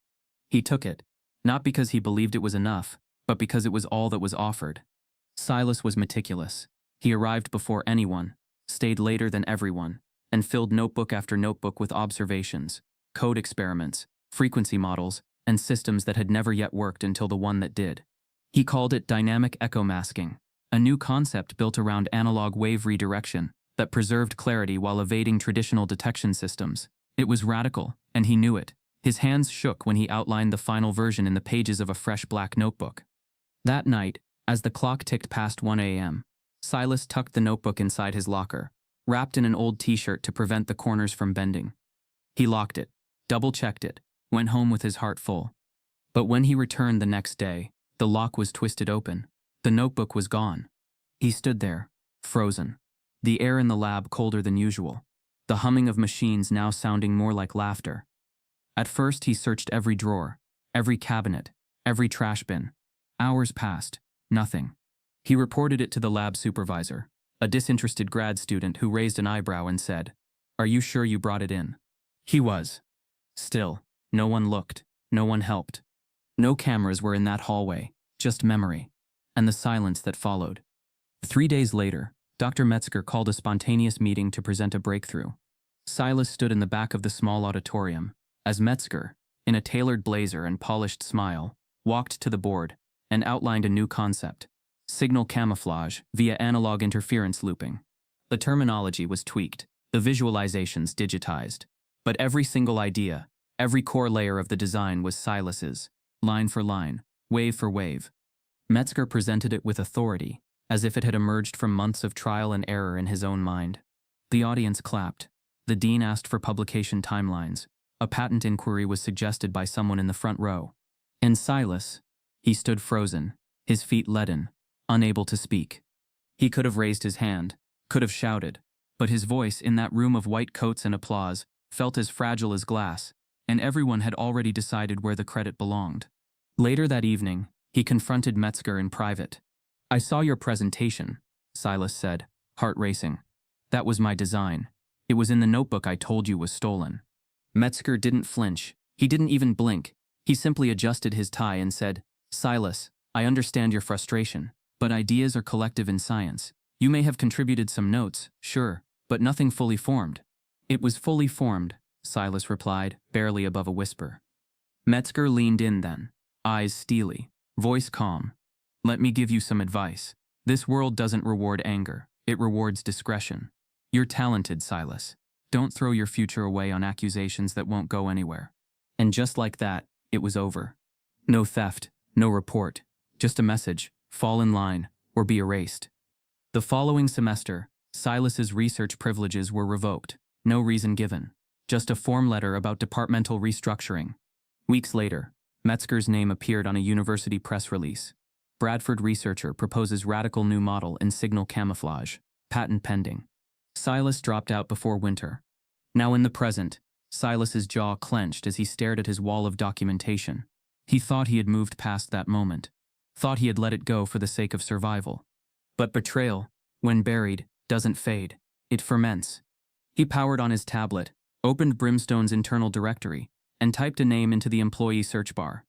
He took it, not because he believed it was enough, but because it was all that was offered. Silas was meticulous. He arrived before anyone, stayed later than everyone, and filled notebook after notebook with observations, code experiments, frequency models, and systems that had never yet worked until the one that did. He called it dynamic echo masking, a new concept built around analog wave redirection that preserved clarity while evading traditional detection systems. It was radical, and he knew it. His hands shook when he outlined the final version in the pages of a fresh black notebook. That night, as the clock ticked past 1 a.m., Silas tucked the notebook inside his locker, wrapped in an old t-shirt to prevent the corners from bending. He locked it, double-checked it, went home with his heart full. But when he returned the next day, the lock was twisted open. The notebook was gone. He stood there, frozen. The air in the lab colder than usual. The humming of machines now sounding more like laughter. At first he searched every drawer, every cabinet, every trash bin. Hours passed. Nothing. He reported it to the lab supervisor, a disinterested grad student who raised an eyebrow and said, "Are you sure you brought it in?" He was. Still, no one looked, no one helped. No cameras were in that hallway, just memory, and the silence that followed. 3 days later, Dr. Metzger called a spontaneous meeting to present a breakthrough. Silas stood in the back of the small auditorium, as Metzger, in a tailored blazer and polished smile, walked to the board and outlined a new concept: signal camouflage via analog interference looping. The terminology was tweaked, the visualizations digitized, but every single idea, every core layer of the design was Silas's, line for line, wave for wave. Metzger presented it with authority, as if it had emerged from months of trial and error in his own mind. The audience clapped. The dean asked for publication timelines. A patent inquiry was suggested by someone in the front row. And Silas, he stood frozen, his feet leaden, unable to speak. He could have raised his hand, could have shouted, but his voice in that room of white coats and applause felt as fragile as glass, and everyone had already decided where the credit belonged. Later that evening, he confronted Metzger in private. "I saw your presentation," Silas said, heart racing. "That was my design. It was in the notebook I told you was stolen." Metzger didn't flinch. He didn't even blink. He simply adjusted his tie and said, "Silas, I understand your frustration, but ideas are collective in science. You may have contributed some notes, sure, but nothing fully formed." "It was fully formed," Silas replied, barely above a whisper. Metzger leaned in then, eyes steely, voice calm. "Let me give you some advice. This world doesn't reward anger, it rewards discretion. You're talented, Silas. Don't throw your future away on accusations that won't go anywhere." And just like that, it was over. No theft, no report, just a message: fall in line, or be erased. The following semester, Silas's research privileges were revoked, no reason given, just a form letter about departmental restructuring. Weeks later, Metzger's name appeared on a university press release. Bradford researcher proposes radical new model in signal camouflage, patent pending. Silas dropped out before winter. Now in the present, Silas's jaw clenched as he stared at his wall of documentation. He thought he had moved past that moment, thought he had let it go for the sake of survival. But betrayal, when buried, doesn't fade. It ferments. He powered on his tablet, opened Brimstone's internal directory, and typed a name into the employee search bar: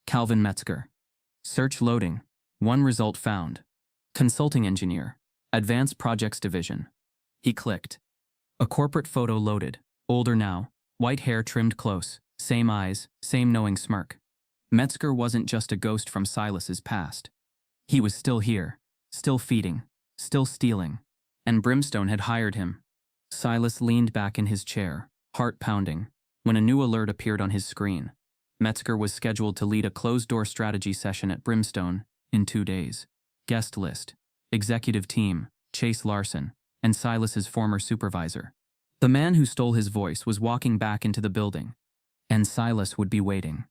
Calvin Metzger. Search loading. One result found: consulting engineer, advanced projects division. He clicked. A corporate photo loaded, older now, white hair trimmed close, same eyes, same knowing smirk. Metzger wasn't just a ghost from Silas's past. He was still here, still feeding, still stealing, and Brimstone had hired him. Silas leaned back in his chair, heart pounding, when a new alert appeared on his screen. Metzger was scheduled to lead a closed-door strategy session at Brimstone in 2 days. Guest list: executive team, Chase Larson, and Silas's former supervisor. The man who stole his voice was walking back into the building, and Silas would be waiting.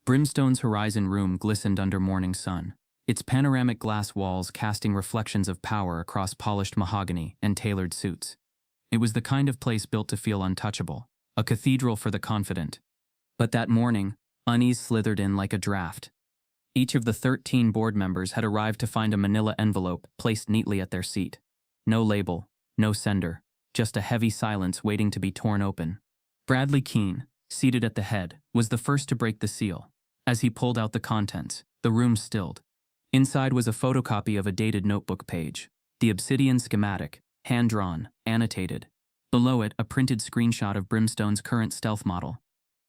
Brimstone's horizon room glistened under morning sun, its panoramic glass walls casting reflections of power across polished mahogany and tailored suits. It was the kind of place built to feel untouchable, a cathedral for the confident. But that morning, unease slithered in like a draft. Each of the 13 board members had arrived to find a manila envelope placed neatly at their seat. No label, no sender, just a heavy silence waiting to be torn open. Bradley Keene, seated at the head, was the first to break the seal. As he pulled out the contents, the room stilled. Inside was a photocopy of a dated notebook page, the obsidian schematic, hand-drawn, annotated. Below it, a printed screenshot of Brimstone's current stealth model.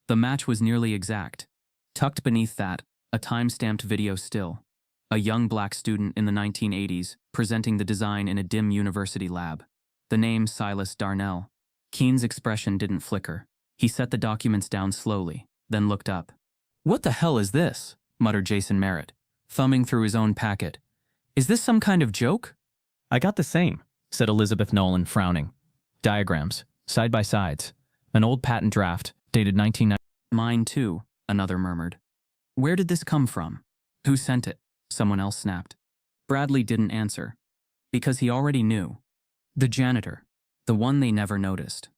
The match was nearly exact. Tucked beneath that, a time-stamped video still. A young black student in the 1980s, presenting the design in a dim university lab. The name Silas Darnell. Keene's expression didn't flicker. He set the documents down slowly, then looked up. "What the hell is this?" muttered Jason Merritt, thumbing through his own packet. "Is this some kind of joke?" "I got the same," said Elizabeth Nolan, frowning. "Diagrams, side-by-sides. An old patent draft, dated 1990. "Mine too," another murmured. "Where did this come from? Who sent it?" someone else snapped. Bradley didn't answer, because he already knew. The janitor, the one they never noticed.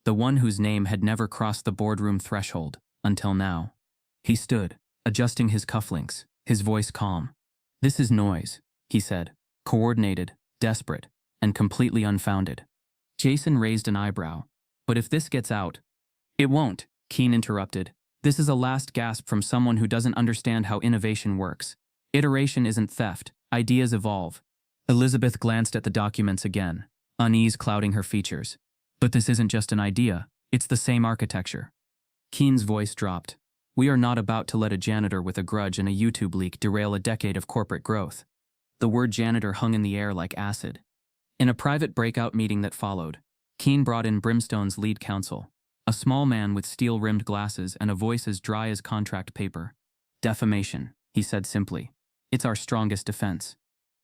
The one whose name had never crossed the boardroom threshold, until now. He stood, adjusting his cufflinks, his voice calm. "This is noise," he said, coordinated, desperate, and completely unfounded. Jason raised an eyebrow. "But if this gets out—" "It won't," Keene interrupted. "This is a last gasp from someone who doesn't understand how innovation works. Iteration isn't theft. Ideas evolve." Elizabeth glanced at the documents again, unease clouding her features. "But this isn't just an idea. It's the same architecture." Keene's voice dropped. "We are not about to let a janitor with a grudge and a YouTube leak derail a decade of corporate growth." The word janitor hung in the air like acid. In a private breakout meeting that followed, Keene brought in Brimstone's lead counsel, a small man with steel-rimmed glasses and a voice as dry as contract paper. "Defamation," he said simply. "It's our strongest defense."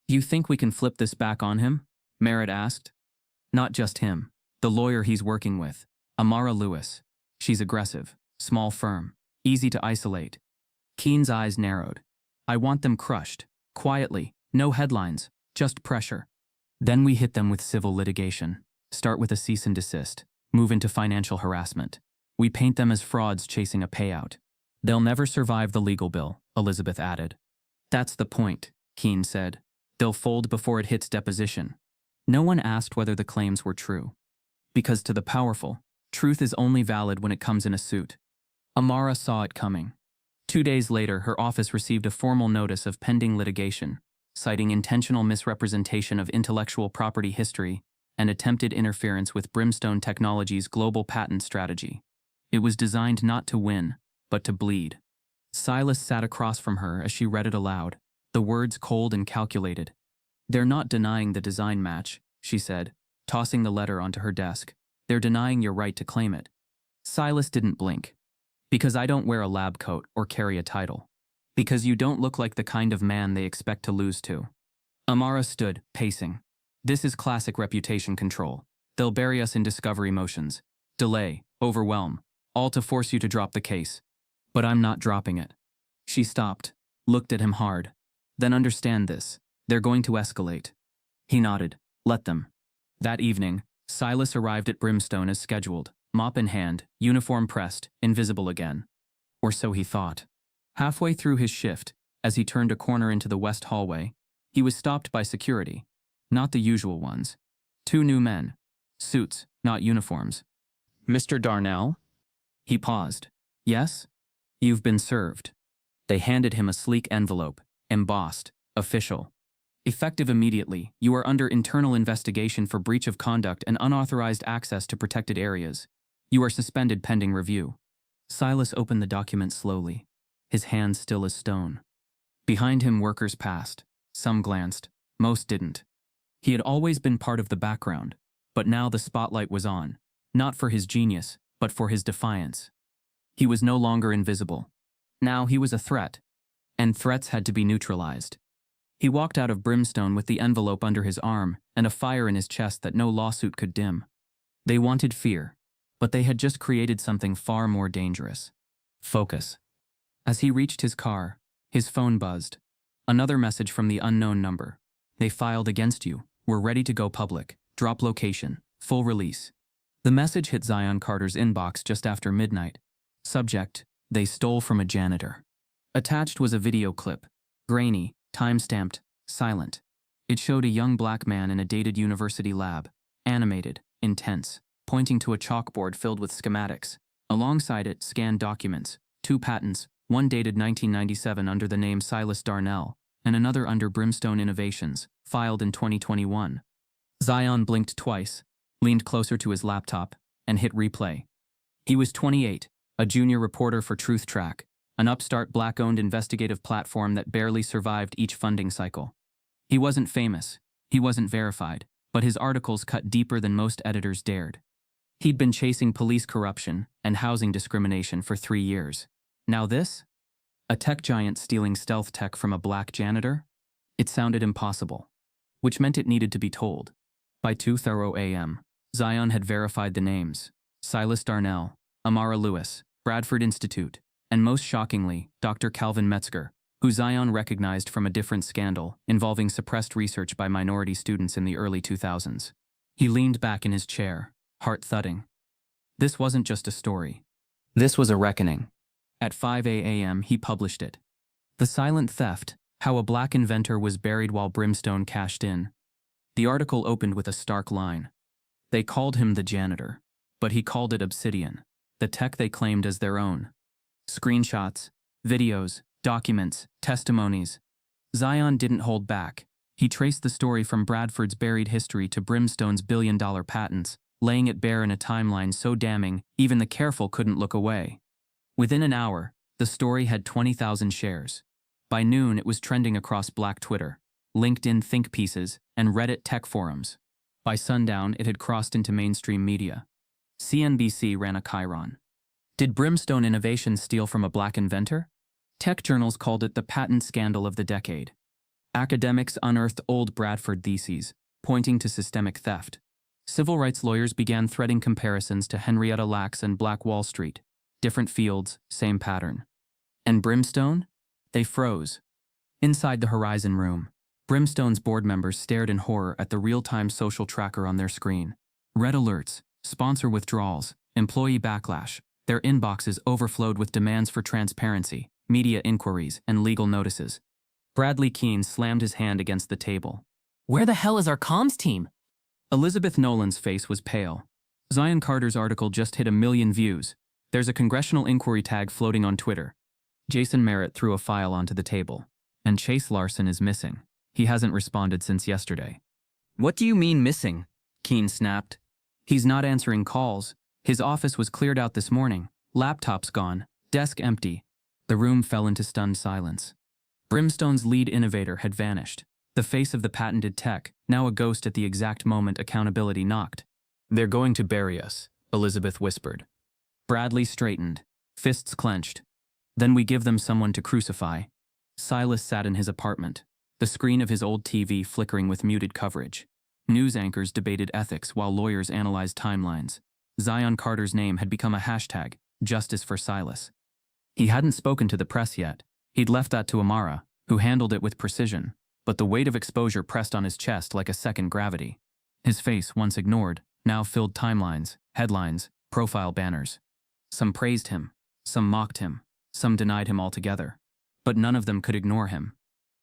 "Do you think we can flip this back on him?" Merritt asked. "Not just him. The lawyer he's working with, Amara Lewis. She's aggressive, small firm, easy to isolate." Keene's eyes narrowed. "I want them crushed, quietly, no headlines, just pressure. Then we hit them with civil litigation. Start with a cease and desist, move into financial harassment. We paint them as frauds chasing a payout. They'll never survive the legal bill," Elizabeth added. "That's the point," Keene said. "They'll fold before it hits deposition." No one asked whether the claims were true. Because to the powerful, truth is only valid when it comes in a suit. Amara saw it coming. 2 days later, her office received a formal notice of pending litigation, citing intentional misrepresentation of intellectual property history and attempted interference with Brimstone Technologies' global patent strategy. It was designed not to win, but to bleed. Silas sat across from her as she read it aloud, the words cold and calculated. "They're not denying the design match," she said, tossing the letter onto her desk. "They're denying your right to claim it." Silas didn't blink. "Because I don't wear a lab coat or carry a title. Because you don't look like the kind of man they expect to lose to." Amara stood, pacing. "This is classic reputation control. They'll bury us in discovery motions. Delay, overwhelm, all to force you to drop the case. But I'm not dropping it." She stopped, looked at him hard. "Then understand this. They're going to escalate." He nodded. "Let them." That evening, Silas arrived at Brimstone as scheduled, mop in hand, uniform pressed, invisible again. Or so he thought. Halfway through his shift, as he turned a corner into the west hallway, he was stopped by security. Not the usual ones. 2 new men. Suits, not uniforms. "Mr. Darnell?" He paused. "Yes?" "You've been served." They handed him a sleek envelope, embossed, official. "Effective immediately, you are under internal investigation for breach of conduct and unauthorized access to protected areas. You are suspended pending review." Silas opened the document slowly, his hands still as stone. Behind him, workers passed. Some glanced, most didn't. He had always been part of the background, but now the spotlight was on, not for his genius, but for his defiance. He was no longer invisible. Now he was a threat, and threats had to be neutralized. He walked out of Brimstone with the envelope under his arm and a fire in his chest that no lawsuit could dim. They wanted fear, but they had just created something far more dangerous. Focus. As he reached his car, his phone buzzed. Another message from the unknown number. They filed against you. We're ready to go public. Drop location. Full release. The message hit Zion Carter's inbox just after midnight. Subject: they stole from a janitor. Attached was a video clip. Grainy, time-stamped, silent. It showed a young black man in a dated university lab. Animated, intense, pointing to a chalkboard filled with schematics. Alongside it, scanned documents. 2 patents, one dated 1997 under the name Silas Darnell, and another under Brimstone Innovations, filed in 2021. Zion blinked twice, leaned closer to his laptop, and hit replay. He was 28, a junior reporter for Truth Track, an upstart black-owned investigative platform that barely survived each funding cycle. He wasn't famous, he wasn't verified, but his articles cut deeper than most editors dared. He'd been chasing police corruption and housing discrimination for 3 years. Now this? A tech giant stealing stealth tech from a black janitor? It sounded impossible, which meant it needed to be told. By 2:30 a.m., Zion had verified the names: Silas Darnell, Amara Lewis, Bradford Institute, and most shockingly, Dr. Calvin Metzger, who Zion recognized from a different scandal involving suppressed research by minority students in the early 2000s. He leaned back in his chair, heart thudding. This wasn't just a story. This was a reckoning. At 5 a.m. he published it. The Silent Theft: How a Black Inventor Was Buried While Brimstone Cashed In. The article opened with a stark line. They called him the janitor, but he called it Obsidian, the tech they claimed as their own. Screenshots, videos, documents, testimonies. Zion didn't hold back. He traced the story from Bradford's buried history to Brimstone's billion-dollar patents, laying it bare in a timeline so damning even the careful couldn't look away. Within an hour, the story had 20,000 shares. By noon, it was trending across Black Twitter, LinkedIn think pieces, and Reddit tech forums. By sundown, it had crossed into mainstream media. CNBC ran a chyron. Did Brimstone Innovations steal from a black inventor? Tech journals called it the patent scandal of the decade. Academics unearthed old Bradford theses, pointing to systemic theft. Civil rights lawyers began threading comparisons to Henrietta Lacks and Black Wall Street. Different fields, same pattern. And Brimstone? They froze. Inside the Horizon room, Brimstone's board members stared in horror at the real-time social tracker on their screen. Red alerts, sponsor withdrawals, employee backlash. Their inboxes overflowed with demands for transparency, media inquiries, and legal notices. Bradley Keene slammed his hand against the table. Where the hell is our comms team? Elizabeth Nolan's face was pale. Zion Carter's article just hit 1 million views. There's a congressional inquiry tag floating on Twitter. Jason Merritt threw a file onto the table. And Chase Larson is missing. He hasn't responded since yesterday. What do you mean missing? Keene snapped. He's not answering calls. His office was cleared out this morning. Laptop's gone. Desk empty. The room fell into stunned silence. Brimstone's lead innovator had vanished. The face of the patented tech, now a ghost at the exact moment accountability knocked. They're going to bury us, Elizabeth whispered. Bradley straightened, fists clenched. Then we give them someone to crucify. Silas sat in his apartment, the screen of his old TV flickering with muted coverage. News anchors debated ethics while lawyers analyzed timelines. Zion Carter's name had become a hashtag, Justice for Silas. He hadn't spoken to the press yet. He'd left that to Amara, who handled it with precision, but the weight of exposure pressed on his chest like a second gravity. His face, once ignored, now filled timelines, headlines, profile banners. Some praised him, some mocked him, some denied him altogether. But none of them could ignore him.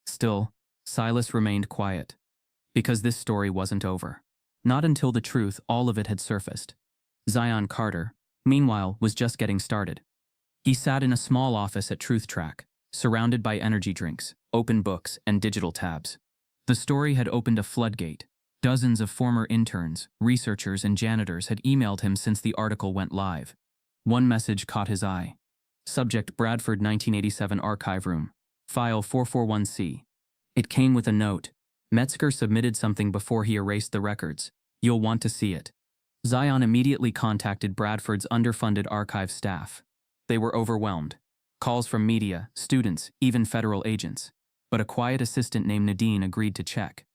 Still, Silas remained quiet. Because this story wasn't over. Not until the truth, all of it had surfaced. Zion Carter, meanwhile, was just getting started. He sat in a small office at Truth Track, surrounded by energy drinks, open books, and digital tabs. The story had opened a floodgate. Dozens of former interns, researchers, and janitors had emailed him since the article went live. One message caught his eye. Subject: Bradford 1987 Archive Room. File 441C. It came with a note. Metzger submitted something before he erased the records. You'll want to see it. Zion immediately contacted Bradford's underfunded archive staff. They were overwhelmed. calls from media, students, even federal agents. But a quiet assistant named Nadine agreed to check.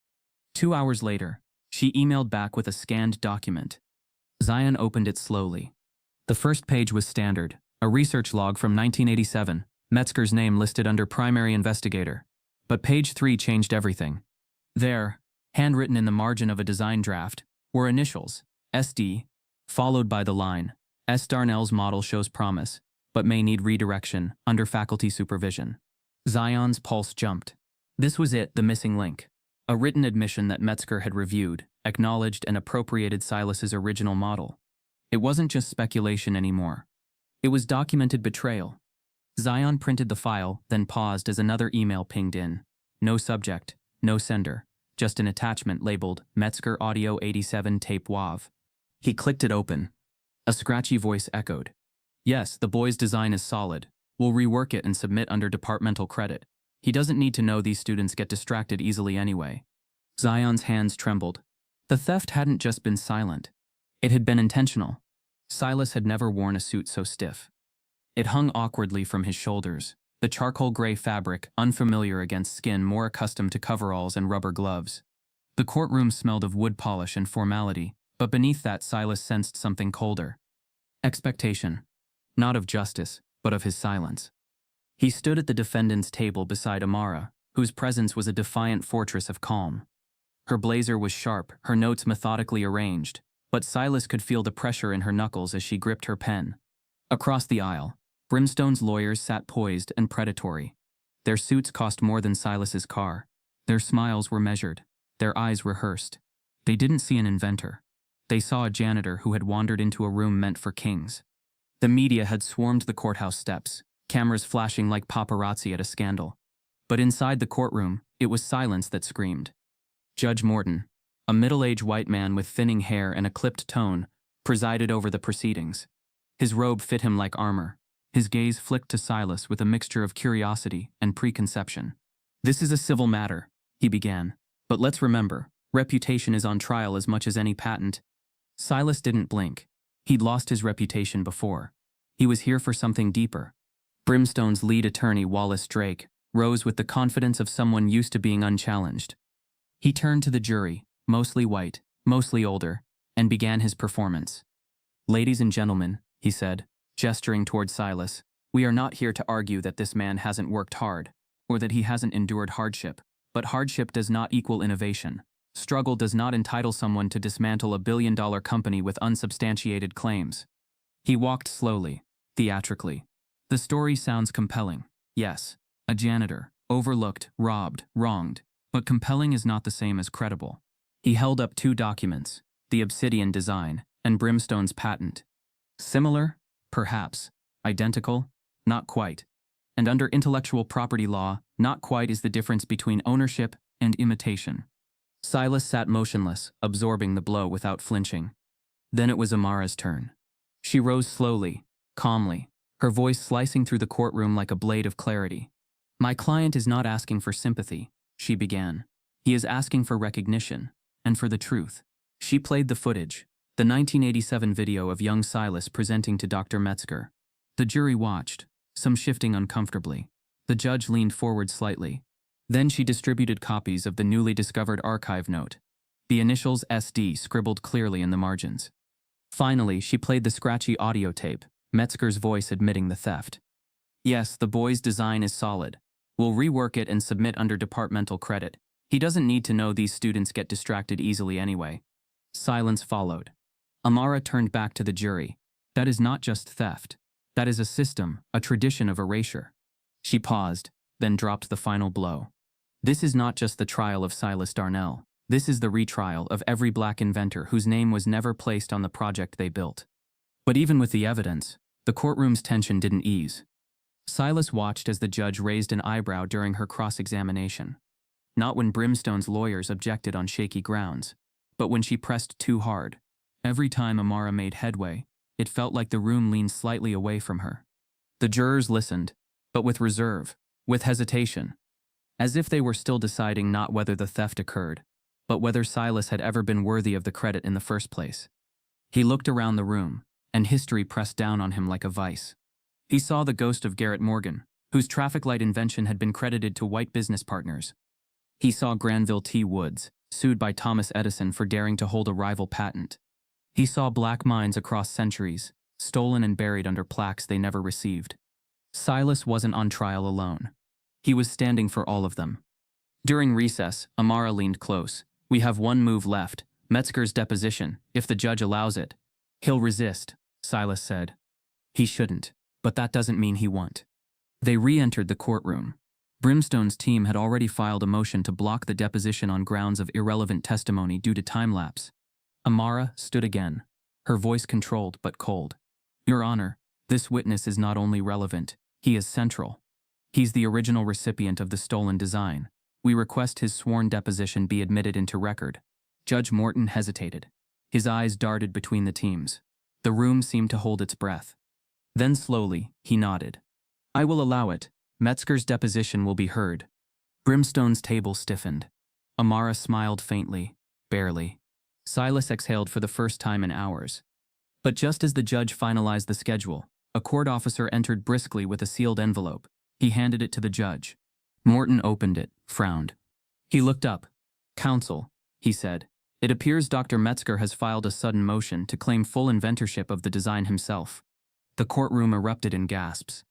2 hours later, she emailed back with a scanned document. Zion opened it slowly. The first page was standard, a research log from 1987, Metzger's name listed under primary investigator. But page 3 changed everything. There, handwritten in the margin of a design draft, were initials, SD, followed by the line, S. Darnell's model shows promise, but may need redirection under faculty supervision. Zion's pulse jumped. This was it, the missing link. A written admission that Metzger had reviewed, acknowledged, and appropriated Silas's original model. It wasn't just speculation anymore. It was documented betrayal. Zion printed the file, then paused as another email pinged in. No subject, no sender, just an attachment labeled Metzger Audio 87 Tape WAV. He clicked it open. A scratchy voice echoed. Yes, the boy's design is solid. We'll rework it and submit under departmental credit. He doesn't need to know these students get distracted easily anyway. Zion's hands trembled. The theft hadn't just been silent. It had been intentional. Silas had never worn a suit so stiff. It hung awkwardly from his shoulders, the charcoal gray fabric unfamiliar against skin more accustomed to coveralls and rubber gloves. The courtroom smelled of wood polish and formality, but beneath that Silas sensed something colder. Expectation. Not of justice, but of his silence. He stood at the defendant's table beside Amara, whose presence was a defiant fortress of calm. Her blazer was sharp, her notes methodically arranged, but Silas could feel the pressure in her knuckles as she gripped her pen. Across the aisle, Brimstone's lawyers sat poised and predatory. Their suits cost more than Silas's car. Their smiles were measured. Their eyes rehearsed. They didn't see an inventor. They saw a janitor who had wandered into a room meant for kings. The media had swarmed the courthouse steps, cameras flashing like paparazzi at a scandal. But inside the courtroom, it was silence that screamed. Judge Morton, a middle-aged white man with thinning hair and a clipped tone, presided over the proceedings. His robe fit him like armor. His gaze flicked to Silas with a mixture of curiosity and preconception. This is a civil matter, he began. But let's remember, reputation is on trial as much as any patent. Silas didn't blink. He'd lost his reputation before. He was here for something deeper. Brimstone's lead attorney, Wallace Drake, rose with the confidence of someone used to being unchallenged. He turned to the jury, mostly white, mostly older, and began his performance. Ladies and gentlemen, he said, gesturing toward Silas, we are not here to argue that this man hasn't worked hard, or that he hasn't endured hardship, but hardship does not equal innovation. Struggle does not entitle someone to dismantle a billion-dollar company with unsubstantiated claims. He walked slowly, theatrically. The story sounds compelling. Yes, a janitor, overlooked, robbed, wronged, but compelling is not the same as credible. He held up 2 documents, the Obsidian design and Brimstone's patent. Similar? Perhaps. Identical? Not quite. And under intellectual property law, not quite is the difference between ownership and imitation. Silas sat motionless, absorbing the blow without flinching. Then it was Amara's turn. She rose slowly, calmly, her voice slicing through the courtroom like a blade of clarity. My client is not asking for sympathy, she began. He is asking for recognition, and for the truth. She played the footage, the 1987 video of young Silas presenting to Dr. Metzger. The jury watched, some shifting uncomfortably. The judge leaned forward slightly. Then she distributed copies of the newly discovered archive note, the initials SD scribbled clearly in the margins. Finally, she played the scratchy audio tape, Metzger's voice admitting the theft. Yes, the boy's design is solid. We'll rework it and submit under departmental credit. He doesn't need to know these students get distracted easily anyway. Silence followed. Amara turned back to the jury. That is not just theft. That is a system, a tradition of erasure. She paused, then dropped the final blow. This is not just the trial of Silas Darnell. This is the retrial of every black inventor whose name was never placed on the project they built. But even with the evidence, the courtroom's tension didn't ease. Silas watched as the judge raised an eyebrow during her cross-examination. Not when Brimstone's lawyers objected on shaky grounds, but when she pressed too hard. Every time Amara made headway, it felt like the room leaned slightly away from her. The jurors listened, but with reserve, with hesitation, as if they were still deciding not whether the theft occurred, but whether Silas had ever been worthy of the credit in the first place. He looked around the room, and history pressed down on him like a vice. He saw the ghost of Garrett Morgan, whose traffic light invention had been credited to white business partners. He saw Granville T. Woods, sued by Thomas Edison for daring to hold a rival patent. He saw black mines across centuries, stolen and buried under plaques they never received. Silas wasn't on trial alone. He was standing for all of them. During recess, Amara leaned close. "We have one move left, Metzger's deposition, if the judge allows it." "He'll resist," Silas said. "He shouldn't, but that doesn't mean he won't." They re-entered the courtroom. Brimstone's team had already filed a motion to block the deposition on grounds of irrelevant testimony due to time lapse. Amara stood again, her voice controlled but cold. "Your Honor, this witness is not only relevant, he is central. He's the original recipient of the stolen design. We request his sworn deposition be admitted into record." Judge Morton hesitated. His eyes darted between the teams. The room seemed to hold its breath. Then slowly, he nodded. "I will allow it. Metzger's deposition will be heard." Brimstone's table stiffened. Amara smiled faintly, barely. Silas exhaled for the first time in hours. But just as the judge finalized the schedule, a court officer entered briskly with a sealed envelope. He handed it to the judge. Morton opened it, frowned. He looked up. "Counsel," he said, "it appears Dr. Metzger has filed a sudden motion to claim full inventorship of the design himself." The courtroom erupted in gasps.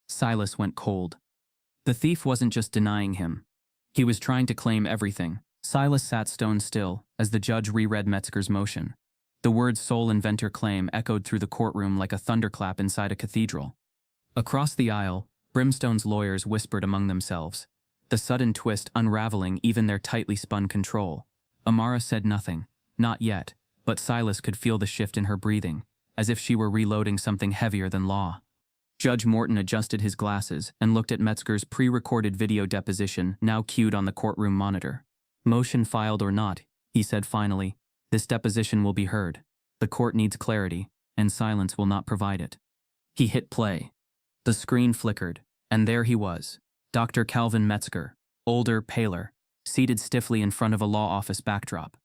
Silas went cold. The thief wasn't just denying him. He was trying to claim everything. Silas sat stone still as the judge reread Metzger's motion. The words sole inventor claim echoed through the courtroom like a thunderclap inside a cathedral. Across the aisle, Brimstone's lawyers whispered among themselves, the sudden twist unraveling even their tightly spun control. Amara said nothing, not yet, but Silas could feel the shift in her breathing, as if she were reloading something heavier than law. Judge Morton adjusted his glasses and looked at Metzger's pre-recorded video deposition now cued on the courtroom monitor. "Motion filed or not," he said finally, "this deposition will be heard. The court needs clarity, and silence will not provide it." He hit play. The screen flickered, and there he was, Dr. Calvin Metzger, older, paler, seated stiffly in front of a law office backdrop.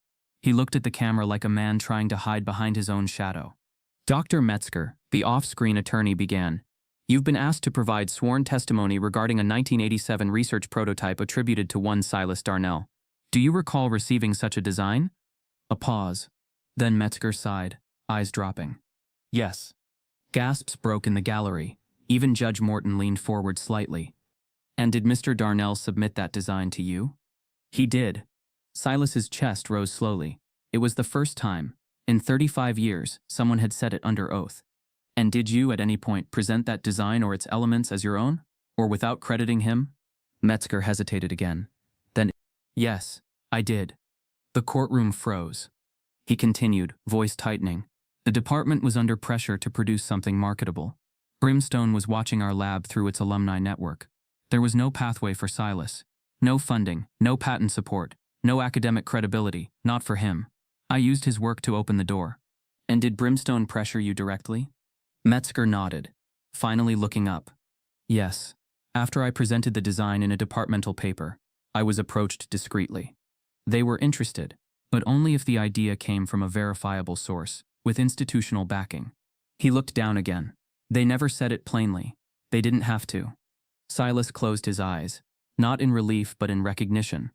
He looked at the camera like a man trying to hide behind his own shadow. "Dr. Metzger," the off-screen attorney began, "you've been asked to provide sworn testimony regarding a 1987 research prototype attributed to one Silas Darnell. Do you recall receiving such a design?" A pause. Then Metzger sighed, eyes dropping. "Yes." Gasps broke in the gallery. Even Judge Morton leaned forward slightly. "And did Mr. Darnell submit that design to you?" "He did." Silas's chest rose slowly. It was the first time, in 35 years, someone had said it under oath. "And did you at any point present that design or its elements as your own? Or without crediting him?" Metzger hesitated again. Then, "Yes, I did." The courtroom froze. He continued, voice tightening. "The department was under pressure to produce something marketable. Brimstone was watching our lab through its alumni network. There was no pathway for Silas. No funding, no patent support, no academic credibility, not for him. I used his work to open the door." "And did Brimstone pressure you directly?" Metzger nodded, finally looking up. "Yes. After I presented the design in a departmental paper, I was approached discreetly. They were interested, but only if the idea came from a verifiable source, with institutional backing." He looked down again. "They never said it plainly. They didn't have to." Silas closed his eyes, not in relief but in recognition.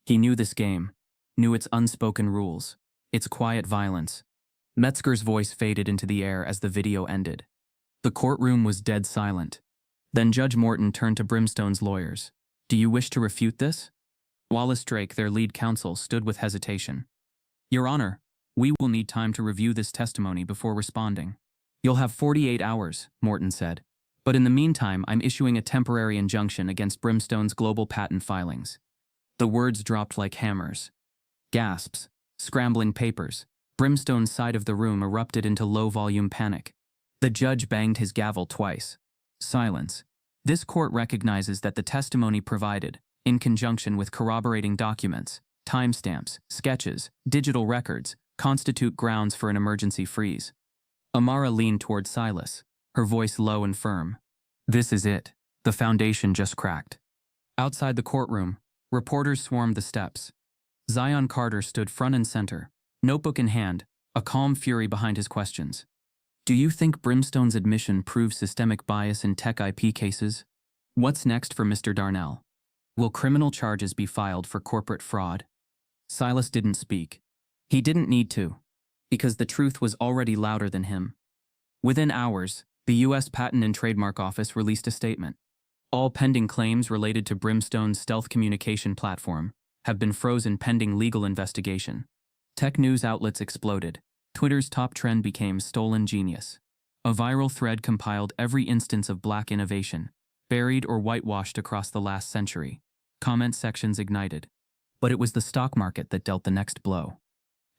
He knew this game, knew its unspoken rules, its quiet violence. Metzger's voice faded into the air as the video ended. The courtroom was dead silent. Then Judge Morton turned to Brimstone's lawyers. "Do you wish to refute this?" Wallace Drake, their lead counsel, stood with hesitation. "Your Honor, we will need time to review this testimony before responding." "You'll have 48 hours, Morton said. "But in the meantime, I'm issuing a temporary injunction against Brimstone's global patent filings." The words dropped like hammers. Gasps, scrambling papers. Brimstone's side of the room erupted into low-volume panic. The judge banged his gavel twice. "Silence. This court recognizes that the testimony provided, in conjunction with corroborating documents, timestamps, sketches, digital records, constitute grounds for an emergency freeze." Amara leaned toward Silas, her voice low and firm. "This is it. The foundation just cracked." Outside the courtroom, reporters swarmed the steps. Zion Carter stood front and center, notebook in hand, a calm fury behind his questions. Do you think Brimstone's admission proves systemic bias in tech IP cases? What's next for Mr. Darnell? Will criminal charges be filed for corporate fraud? Silas didn't speak. He didn't need to, because the truth was already louder than him. Within hours, the U.S. Patent and Trademark Office released a statement. All pending claims related to Brimstone's stealth communication platform have been frozen pending legal investigation. Tech news outlets exploded. Twitter's top trend became stolen genius. A viral thread compiled every instance of black innovation, buried or whitewashed across the last century. Comment sections ignited. But it was the stock market that dealt the next blow.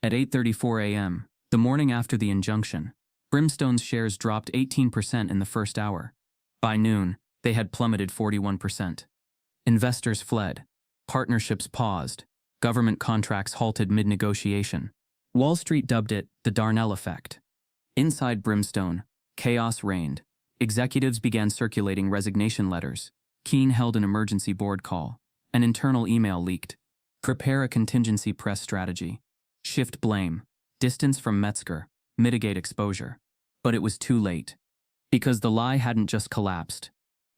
At 8:34 a.m., the morning after the injunction, Brimstone's shares dropped 18% in the first hour. By noon, they had plummeted 41%. Investors fled. Partnerships paused. Government contracts halted mid-negotiation. Wall Street dubbed it the Darnell effect. Inside Brimstone, chaos reigned. Executives began circulating resignation letters. Keene held an emergency board call. An internal email leaked. Prepare a contingency press strategy. Shift blame. Distance from Metzger. Mitigate exposure. But it was too late. Because the lie hadn't just collapsed.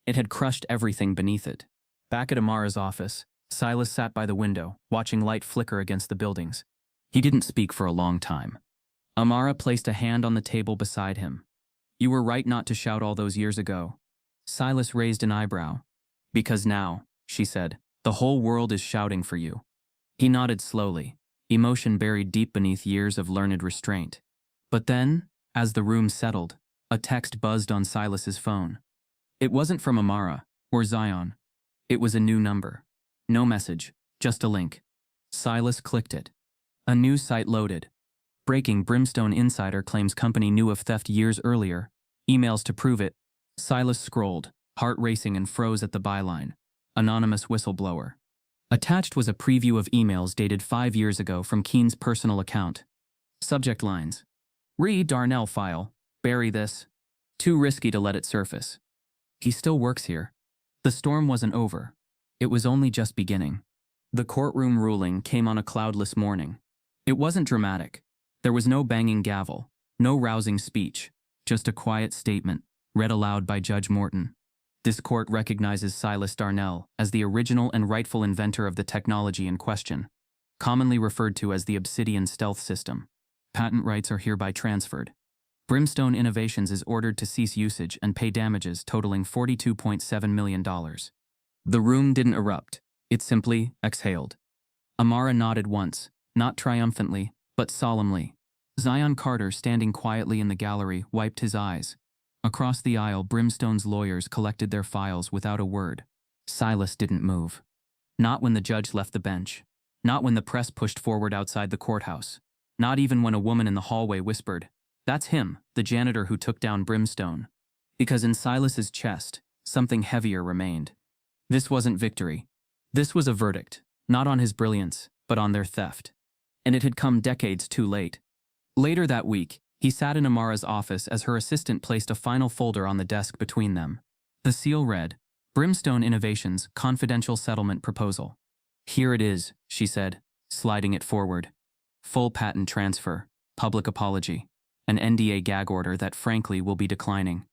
It had crushed everything beneath it. Back at Amara's office, Silas sat by the window, watching light flicker against the buildings. He didn't speak for a long time. Amara placed a hand on the table beside him. You were right not to shout all those years ago. Silas raised an eyebrow. Because now, she said, the whole world is shouting for you. He nodded slowly, emotion buried deep beneath years of learned restraint. But then, as the room settled, a text buzzed on Silas's phone. It wasn't from Amara or Zion. It was a new number. No message, just a link. Silas clicked it. A news site loaded. Breaking: Brimstone insider claims company knew of theft years earlier. Emails to prove it. Silas scrolled, heart racing, and froze at the byline. Anonymous whistleblower. Attached was a preview of emails dated 5 years ago from Keene's personal account. Subject lines. Re Darnell file. Bury this. Too risky to let it surface. He still works here. The storm wasn't over. It was only just beginning. The courtroom ruling came on a cloudless morning. It wasn't dramatic. There was no banging gavel, no rousing speech, just a quiet statement, read aloud by Judge Morton. This court recognizes Silas Darnell as the original and rightful inventor of the technology in question, commonly referred to as the Obsidian stealth system. Patent rights are hereby transferred. Brimstone Innovations is ordered to cease usage and pay damages totaling $42.7 million. The room didn't erupt. It simply exhaled. Amara nodded once, not triumphantly, but solemnly. Zion Carter, standing quietly in the gallery, wiped his eyes. Across the aisle, Brimstone's lawyers collected their files without a word. Silas didn't move. Not when the judge left the bench. Not when the press pushed forward outside the courthouse. Not even when a woman in the hallway whispered, "That's him, the janitor who took down Brimstone." Because in Silas's chest, something heavier remained. This wasn't victory. This was a verdict, not on his brilliance, but on their theft. And it had come decades too late. Later that week, he sat in Amara's office as her assistant placed a final folder on the desk between them. The seal read, Brimstone Innovations Confidential Settlement Proposal. Here it is, she said, sliding it forward. Full patent transfer, public apology, an NDA gag order that frankly will be declining.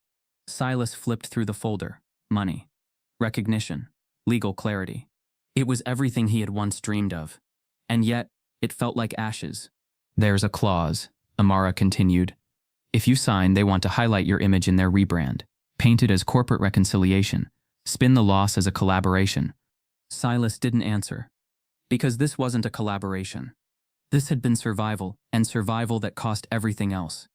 Silas flipped through the folder. Money. Recognition. Legal clarity. It was everything he had once dreamed of. And yet, it felt like ashes. There's a clause, Amara continued. If you sign, they want to highlight your image in their rebrand, paint it as corporate reconciliation, spin the loss as a collaboration. Silas didn't answer. Because this wasn't a collaboration. This had been survival, and survival that cost everything else.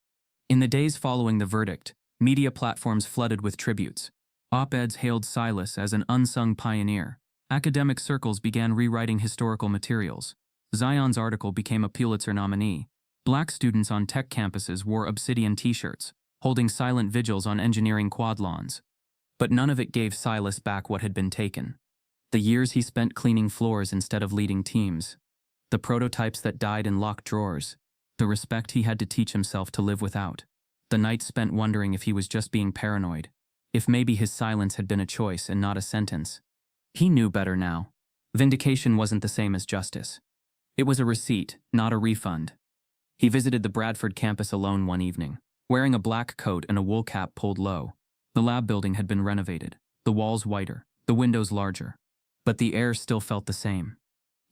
In the days following the verdict, media platforms flooded with tributes. Op-eds hailed Silas as an unsung pioneer. Academic circles began rewriting historical materials. Zion's article became a Pulitzer nominee. Black students on tech campuses wore Obsidian t-shirts, holding silent vigils on engineering quad lawns. But none of it gave Silas back what had been taken. The years he spent cleaning floors instead of leading teams. The prototypes that died in locked drawers. The respect he had to teach himself to live without. The nights spent wondering if he was just being paranoid. If maybe his silence had been a choice and not a sentence. He knew better now. Vindication wasn't the same as justice. It was a receipt, not a refund. He visited the Bradford campus alone one evening. wearing a black coat and a wool cap pulled low. The lab building had been renovated, the walls whiter, the windows larger. But the air still felt the same.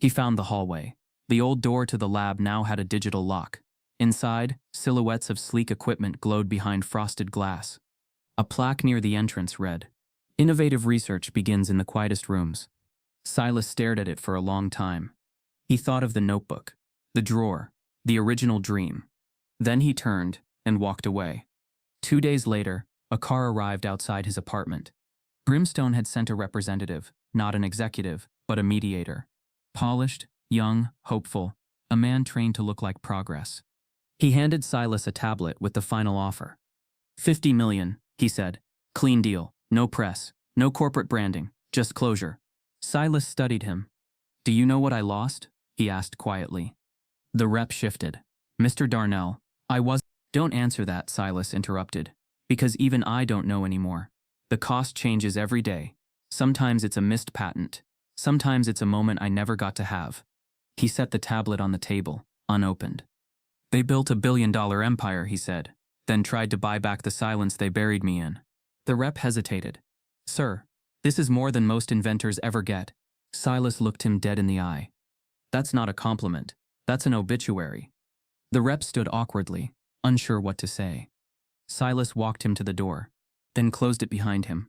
He found the hallway. The old door to the lab now had a digital lock. Inside, silhouettes of sleek equipment glowed behind frosted glass. A plaque near the entrance read, "Innovative research begins in the quietest rooms." Silas stared at it for a long time. He thought of the notebook, the drawer, the original dream. Then he turned and walked away. 2 days later, a car arrived outside his apartment. Brimstone had sent a representative, not an executive, but a mediator. Polished, young, hopeful, a man trained to look like progress. He handed Silas a tablet with the final offer. "50 million, he said. "Clean deal, no press, no corporate branding, just closure." Silas studied him. "Do you know what I lost?" he asked quietly. The rep shifted. "Mr. Darnell, I was—" "Don't answer that," Silas interrupted. "Because even I don't know anymore. The cost changes every day. Sometimes it's a missed patent. Sometimes it's a moment I never got to have." He set the tablet on the table, unopened. "They built a billion-dollar empire," he said, then tried to buy back the silence they buried me in. The rep hesitated. "Sir, this is more than most inventors ever get." Silas looked him dead in the eye. "That's not a compliment. That's an obituary." The rep stood awkwardly, unsure what to say. Silas walked him to the door, then closed it behind him.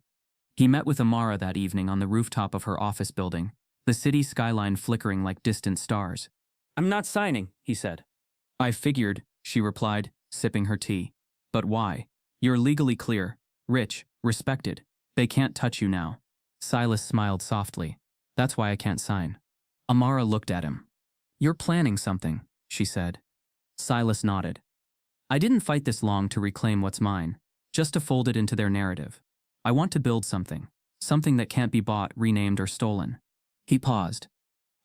He met with Amara that evening on the rooftop of her office building, the city skyline flickering like distant stars. "I'm not signing," he said. "I figured," she replied, sipping her tea. "But why? You're legally clear, rich, respected. They can't touch you now." Silas smiled softly. "That's why I can't sign." Amara looked at him. "You're planning something," she said. Silas nodded. "I didn't fight this long to reclaim what's mine, just to fold it into their narrative. I want to build something that can't be bought, renamed, or stolen." He paused.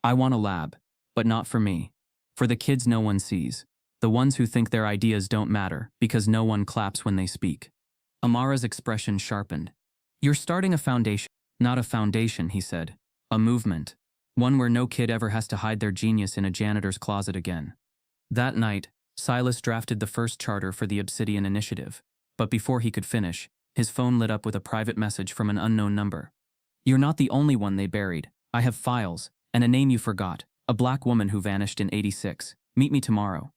"I want a lab, but not for me. For the kids no one sees, the ones who think their ideas don't matter because no one claps when they speak." Amara's expression sharpened. "You're starting a foundation." "Not a foundation," he said. "A movement. One where no kid ever has to hide their genius in a janitor's closet again." That night, Silas drafted the first charter for the Obsidian Initiative, but before he could finish, his phone lit up with a private message from an unknown number. "You're not the only one they buried. I have files, and a name you forgot, a black woman who vanished in '86. Meet me tomorrow."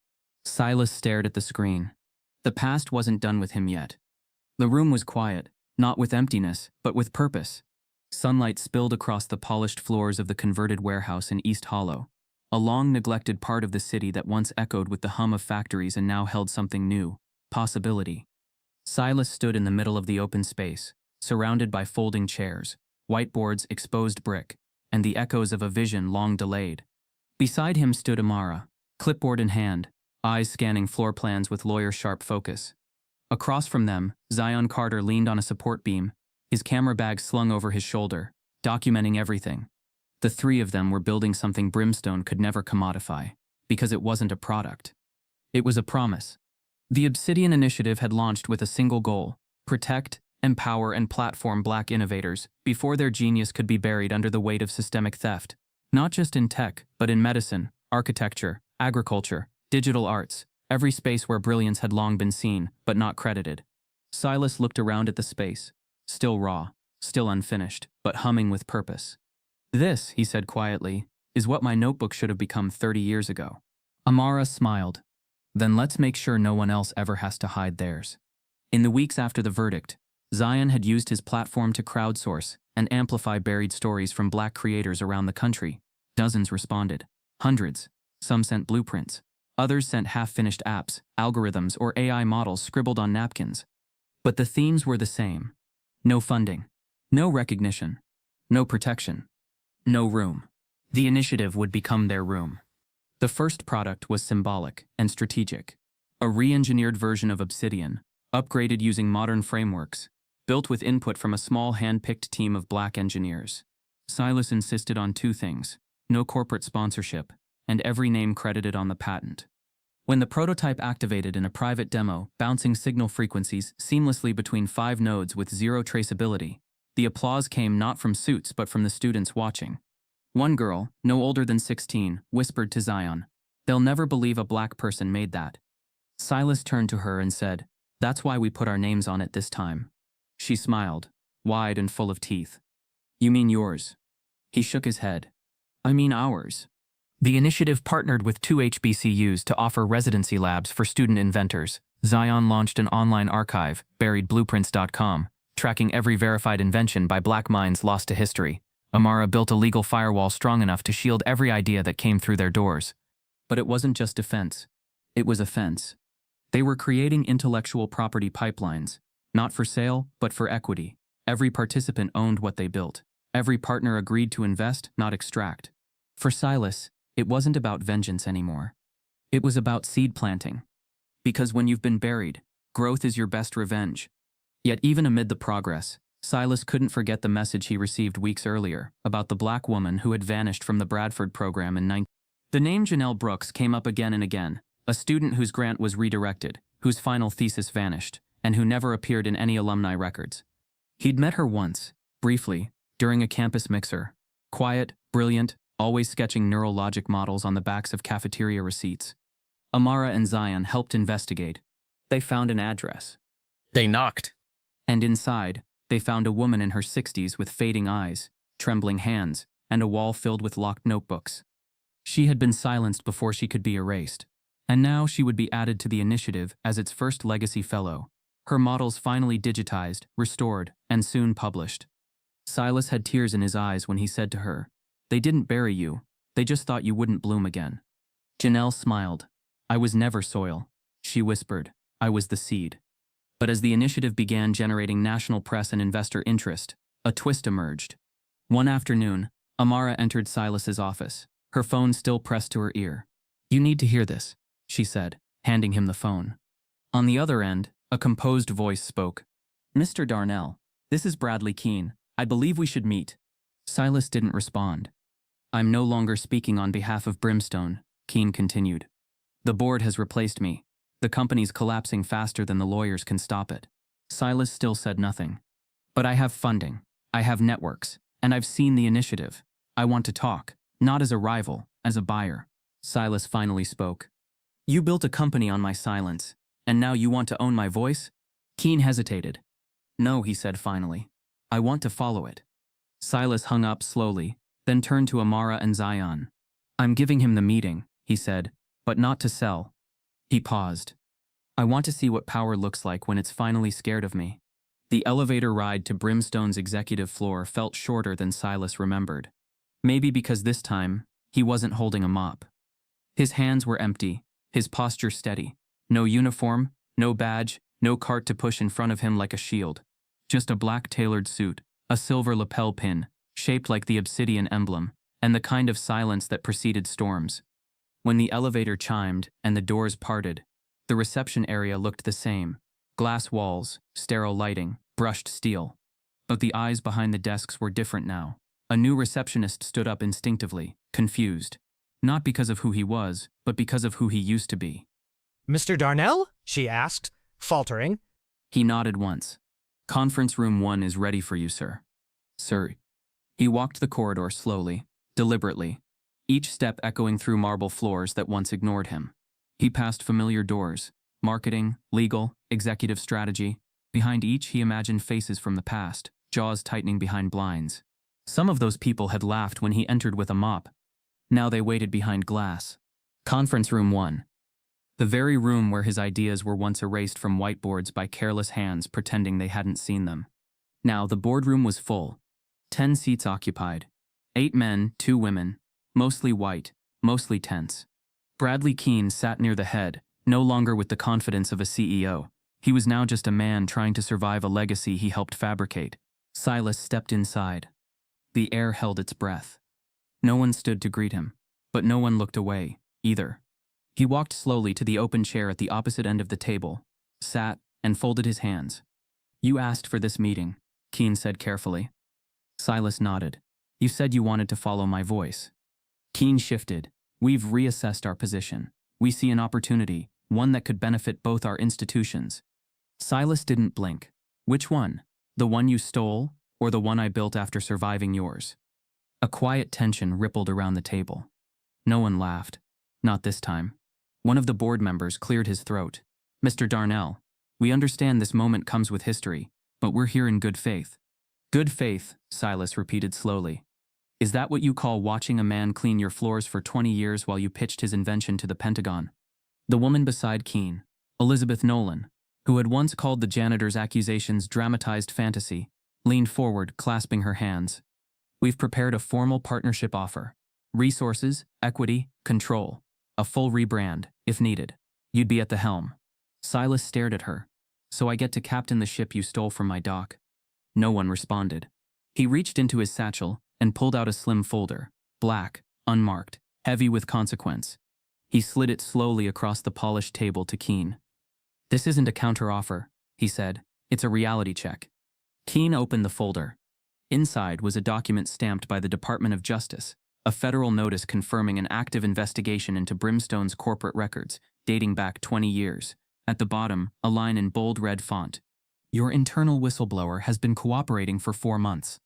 Silas stared at the screen. The past wasn't done with him yet. The room was quiet, not with emptiness, but with purpose. Sunlight spilled across the polished floors of the converted warehouse in East Hollow, a long-neglected part of the city that once echoed with the hum of factories and now held something new, possibility. Silas stood in the middle of the open space, surrounded by folding chairs, whiteboards, exposed brick, and the echoes of a vision long delayed. Beside him stood Amara, clipboard in hand, eyes scanning floor plans with lawyer-sharp focus. Across from them, Zion Carter leaned on a support beam, his camera bag slung over his shoulder, documenting everything. The three of them were building something Brimstone could never commodify, because it wasn't a product. It was a promise. The Obsidian Initiative had launched with a single goal: protect, empower, and platform Black innovators before their genius could be buried under the weight of systemic theft. Not just in tech, but in medicine, architecture, agriculture, digital arts, every space where brilliance had long been seen, but not credited. Silas looked around at the space, still raw, still unfinished, but humming with purpose. "This," he said quietly, "is what my notebook should have become 30 years ago." Amara smiled. "Then let's make sure no one else ever has to hide theirs." In the weeks after the verdict, Zion had used his platform to crowdsource and amplify buried stories from Black creators around the country. Dozens responded. Hundreds. Some sent blueprints. Others sent half-finished apps, algorithms, or AI models scribbled on napkins. But the themes were the same. No funding. No recognition. No protection. No room. The initiative would become their room. The first product was symbolic and strategic. A re-engineered version of Obsidian, upgraded using modern frameworks, built with input from a small hand-picked team of Black engineers. Silas insisted on two things: no corporate sponsorship, and every name credited on the patent. When the prototype activated in a private demo, bouncing signal frequencies seamlessly between 5 nodes with zero traceability, the applause came not from suits but from the students watching. One girl, no older than 16, whispered to Zion, "They'll never believe a Black person made that." Silas turned to her and said, That's why we put our names on it this time. She smiled, wide and full of teeth. You mean yours? He shook his head. I mean ours. The initiative partnered with 2 HBCUs to offer residency labs for student inventors. Zion launched an online archive, buriedblueprints.com, tracking every verified invention by black minds lost to history. Amara built a legal firewall strong enough to shield every idea that came through their doors. But it wasn't just defense. It was offense. They were creating intellectual property pipelines, not for sale, but for equity. Every participant owned what they built. Every partner agreed to invest, not extract. For Silas, it wasn't about vengeance anymore. It was about seed planting. Because when you've been buried, growth is your best revenge. Yet even amid the progress, Silas couldn't forget the message he received weeks earlier about the black woman who had vanished from the Bradford program in 19. The name Janelle Brooks came up again and again, a student whose grant was redirected, whose final thesis vanished, and who never appeared in any alumni records. He'd met her once, briefly, during a campus mixer. Quiet, brilliant, always sketching neural logic models on the backs of cafeteria receipts. Amara and Zion helped investigate. They found an address. They knocked. And inside, they found a woman in her 60s with fading eyes, trembling hands, and a wall filled with locked notebooks. She had been silenced before she could be erased. And now she would be added to the initiative as its first legacy fellow. Her models finally digitized, restored, and soon published. Silas had tears in his eyes when he said to her, "They didn't bury you, they just thought you wouldn't bloom again." Janelle smiled. "I was never soil," she whispered. "I was the seed." But as the initiative began generating national press and investor interest, a twist emerged. One afternoon, Amara entered Silas's office, her phone still pressed to her ear. "You need to hear this," she said, handing him the phone. On the other end, a composed voice spoke. "Mr. Darnell, this is Bradley Keene. I believe we should meet." Silas didn't respond. "I'm no longer speaking on behalf of Brimstone," Keene continued. "The board has replaced me. The company's collapsing faster than the lawyers can stop it." Silas still said nothing. "But I have funding. I have networks. And I've seen the initiative. I want to talk, not as a rival, as a buyer." Silas finally spoke. "You built a company on my silence, and now you want to own my voice?" Keene hesitated. "No," he said finally. "I want to follow it." Silas hung up slowly, then turned to Amara and Zion. "I'm giving him the meeting," he said, "but not to sell." He paused. "I want to see what power looks like when it's finally scared of me." The elevator ride to Brimstone's executive floor felt shorter than Silas remembered. Maybe because this time, he wasn't holding a mop. His hands were empty, his posture steady. No uniform, no badge, no cart to push in front of him like a shield. Just a black tailored suit, a silver lapel pin, shaped like the obsidian emblem, and the kind of silence that preceded storms. When the elevator chimed and the doors parted, the reception area looked the same. Glass walls, sterile lighting, brushed steel. But the eyes behind the desks were different now. A new receptionist stood up instinctively, confused. Not because of who he was, but because of who he used to be. "Mr. Darnell?" she asked, faltering. He nodded once. "Conference room 1 is ready for you, sir." "Sir." He walked the corridor slowly, deliberately, each step echoing through marble floors that once ignored him. He passed familiar doors, marketing, legal, executive strategy. Behind each he imagined faces from the past, jaws tightening behind blinds. Some of those people had laughed when he entered with a mop. Now they waited behind glass. Conference room 1. The very room where his ideas were once erased from whiteboards by careless hands pretending they hadn't seen them. Now the boardroom was full. 10 seats occupied. 8 men, 2 women, mostly white, mostly tense. Bradley Keene sat near the head, no longer with the confidence of a CEO. He was now just a man trying to survive a legacy he helped fabricate. Silas stepped inside. The air held its breath. No one stood to greet him, but no one looked away, either. He walked slowly to the open chair at the opposite end of the table, sat, and folded his hands. "You asked for this meeting," Keene said carefully. Silas nodded. "You said you wanted to follow my voice." Keene shifted. "We've reassessed our position. We see an opportunity, one that could benefit both our institutions." Silas didn't blink. "Which one? The one you stole, or the one I built after surviving yours?" A quiet tension rippled around the table. No one laughed. Not this time. One of the board members cleared his throat. "Mr. Darnell, We understand this moment comes with history, but we're here in good faith. Good faith, Silas repeated slowly. Is that what you call watching a man clean your floors for 20 years while you pitched his invention to the Pentagon? The woman beside Keene, Elizabeth Nolan, who had once called the janitor's accusations dramatized fantasy, leaned forward, clasping her hands. We've prepared a formal partnership offer. Resources, equity, control. A full rebrand, if needed. You'd be at the helm. Silas stared at her. So I get to captain the ship you stole from my dock? No one responded. He reached into his satchel and pulled out a slim folder, black, unmarked, heavy with consequence. He slid it slowly across the polished table to Keene. This isn't a counteroffer, he said. It's a reality check. Keene opened the folder. Inside was a document stamped by the Department of Justice, a federal notice confirming an active investigation into Brimstone's corporate records, dating back 20 years. At the bottom, a line in bold red font. Your internal whistleblower has been cooperating for 4 months.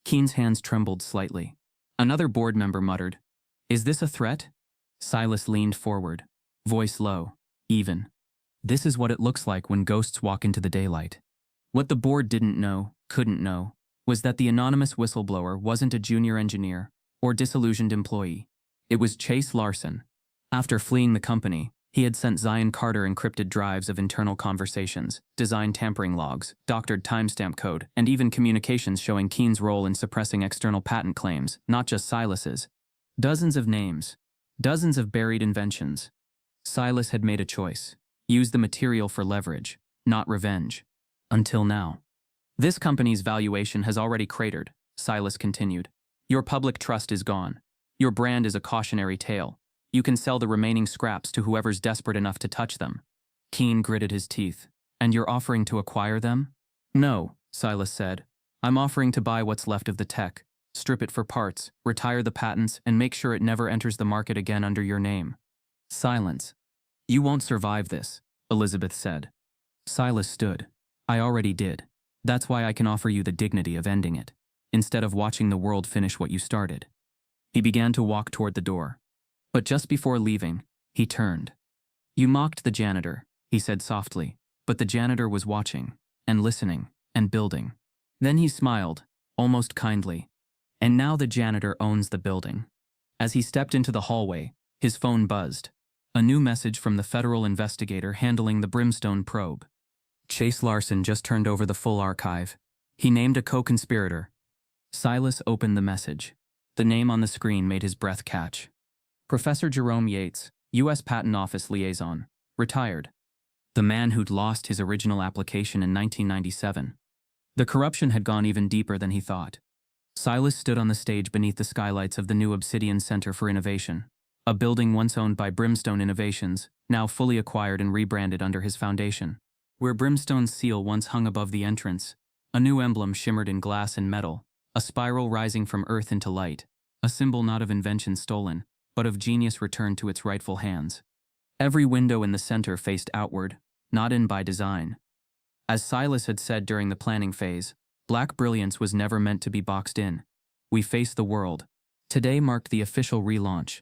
Keene's hands trembled slightly. Another board member muttered, Is this a threat? Silas leaned forward, voice low, even. This is what it looks like when ghosts walk into the daylight. What the board didn't know, couldn't know, was that the anonymous whistleblower wasn't a junior engineer or disillusioned employee. It was Chase Larson. After fleeing the company, he had sent Zion Carter encrypted drives of internal conversations, design tampering logs, doctored timestamp code, and even communications showing Keene's role in suppressing external patent claims, not just Silas's. Dozens of names, dozens of buried inventions. Silas had made a choice. Use the material for leverage, not revenge. Until now. This company's valuation has already cratered, Silas continued. Your public trust is gone. Your brand is a cautionary tale. You can sell the remaining scraps to whoever's desperate enough to touch them. Keene gritted his teeth. And you're offering to acquire them? No, Silas said. I'm offering to buy what's left of the tech, strip it for parts, retire the patents, and make sure it never enters the market again under your name. Silence. You won't survive this, Elizabeth said. Silas stood. I already did. That's why I can offer you the dignity of ending it, instead of watching the world finish what you started. He began to walk toward the door. But just before leaving, he turned. You mocked the janitor, he said softly, but the janitor was watching, and listening, and building. Then he smiled, almost kindly. And now the janitor owns the building. As he stepped into the hallway, his phone buzzed. A new message from the federal investigator handling the Brimstone probe. Chase Larson just turned over the full archive. He named a co-conspirator. Silas opened the message. The name on the screen made his breath catch. Professor Jerome Yates, U.S. Patent Office Liaison, retired. The man who'd lost his original application in 1997. The corruption had gone even deeper than he thought. Silas stood on the stage beneath the skylights of the new Obsidian Center for Innovation, a building once owned by Brimstone Innovations, now fully acquired and rebranded under his foundation. Where Brimstone's seal once hung above the entrance, a new emblem shimmered in glass and metal, a spiral rising from earth into light, a symbol not of invention stolen, but of genius returned to its rightful hands. Every window in the center faced outward, not in by design. As Silas had said during the planning phase, black brilliance was never meant to be boxed in. We face the world. Today marked the official relaunch,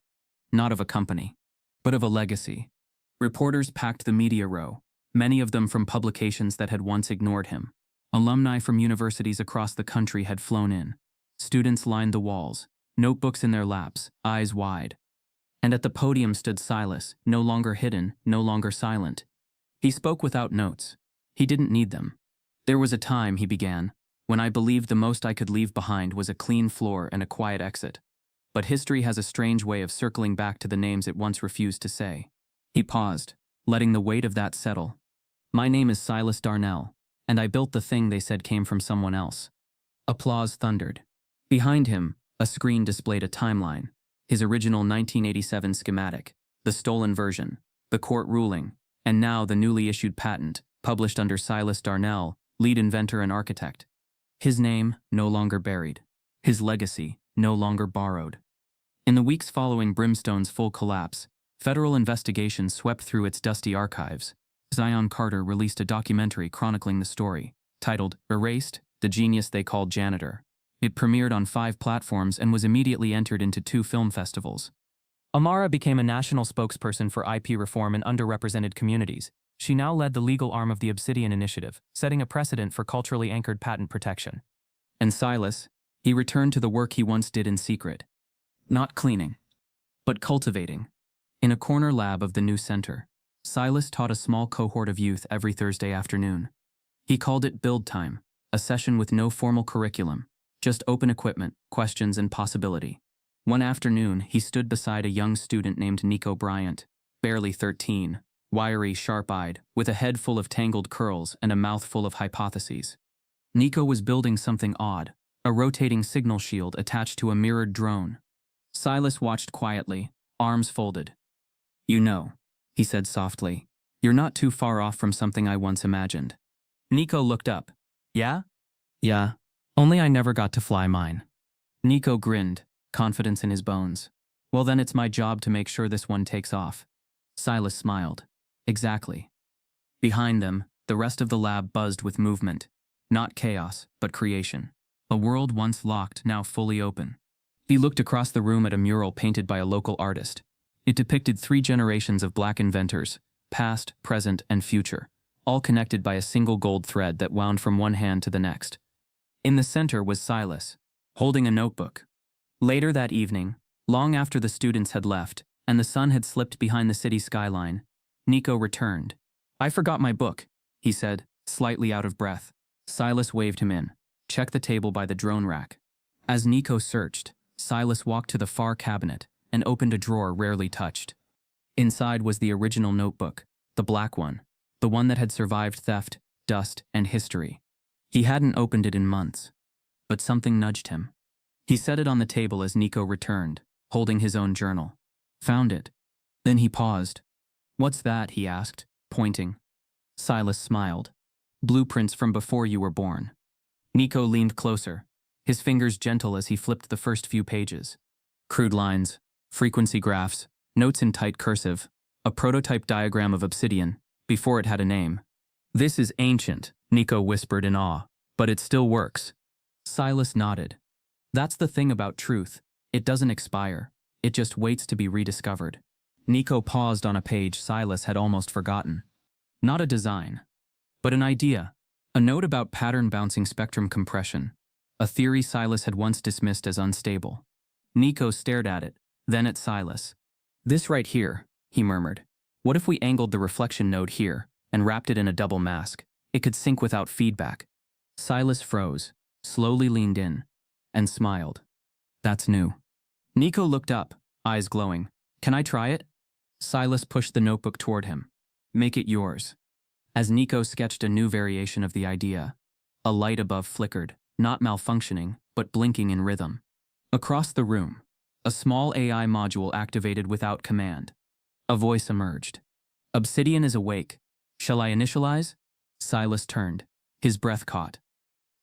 not of a company, but of a legacy. Reporters packed the media row, many of them from publications that had once ignored him. Alumni from universities across the country had flown in. Students lined the walls, notebooks in their laps, eyes wide. And at the podium stood Silas, no longer hidden, no longer silent. He spoke without notes. He didn't need them. There was a time, he began, when I believed the most I could leave behind was a clean floor and a quiet exit. But history has a strange way of circling back to the names it once refused to say. He paused, letting the weight of that settle. My name is Silas Darnell, and I built the thing they said came from someone else. Applause thundered. Behind him, a screen displayed a timeline. His original 1987 schematic, the stolen version, the court ruling, and now the newly issued patent, published under Silas Darnell, lead inventor and architect. His name, no longer buried. His legacy, no longer borrowed. In the weeks following Brimstone's full collapse, federal investigations swept through its dusty archives. Zion Carter released a documentary chronicling the story, titled Erased, the Genius They Called Janitor. It premiered on 5 platforms and was immediately entered into 2 film festivals. Amara became a national spokesperson for IP reform in underrepresented communities. She now led the legal arm of the Obsidian Initiative, setting a precedent for culturally anchored patent protection. And Silas, he returned to the work he once did in secret. Not cleaning, but cultivating. In a corner lab of the new center, Silas taught a small cohort of youth every Thursday afternoon. He called it Build Time, a session with no formal curriculum, just open equipment, questions, and possibility. One afternoon, he stood beside a young student named Nico Bryant, barely 13, wiry, sharp-eyed, with a head full of tangled curls and a mouth full of hypotheses. Nico was building something odd, a rotating signal shield attached to a mirrored drone. Silas watched quietly, arms folded. "You know," he said softly, "you're not too far off from something I once imagined." Nico looked up. Yeah? Yeah. Only I never got to fly mine. Nico grinned, confidence in his bones. "Well, then it's my job to make sure this one takes off." Silas smiled. "Exactly." Behind them, the rest of the lab buzzed with movement. Not chaos, but creation. A world once locked, now fully open. He looked across the room at a mural painted by a local artist. It depicted 3 generations of black inventors, past, present, and future, all connected by a single gold thread that wound from one hand to the next. In the center was Silas, holding a notebook. Later that evening, long after the students had left, and the sun had slipped behind the city skyline, Nico returned. "I forgot my book," he said, slightly out of breath. Silas waved him in. "Check the table by the drone rack." As Nico searched, Silas walked to the far cabinet and opened a drawer rarely touched. Inside was the original notebook, the black one, the one that had survived theft, dust, and history. He hadn't opened it in months, but something nudged him. He set it on the table as Nico returned, holding his own journal. "Found it." Then he paused. "What's that?" he asked, pointing. Silas smiled. "Blueprints from before you were born." Nico leaned closer, his fingers gentle as he flipped the first few pages. Crude lines, frequency graphs, notes in tight cursive, a prototype diagram of Obsidian, before it had a name. "This is ancient," Nico whispered in awe, "but it still works." Silas nodded. "That's the thing about truth. It doesn't expire. It just waits to be rediscovered." Nico paused on a page Silas had almost forgotten. Not a design, but an idea. A note about pattern-bouncing spectrum compression, a theory Silas had once dismissed as unstable. Nico stared at it, then at Silas. "This right here," he murmured. "What if we angled the reflection node here and wrapped it in a double mask? It could sync without feedback." Silas froze, slowly leaned in, and smiled. "That's new." Nico looked up, eyes glowing. "Can I try it?" Silas pushed the notebook toward him. "Make it yours." As Nico sketched a new variation of the idea, a light above flickered, not malfunctioning, but blinking in rhythm. Across the room, a small AI module activated without command. A voice emerged. "Obsidian is awake. Shall I initialize?" Silas turned, his breath caught.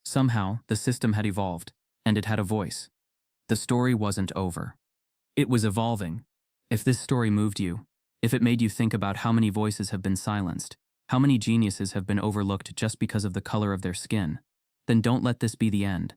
Somehow, the system had evolved, and it had a voice. The story wasn't over. It was evolving. If this story moved you, if it made you think about how many voices have been silenced, how many geniuses have been overlooked just because of the color of their skin, then don't let this be the end.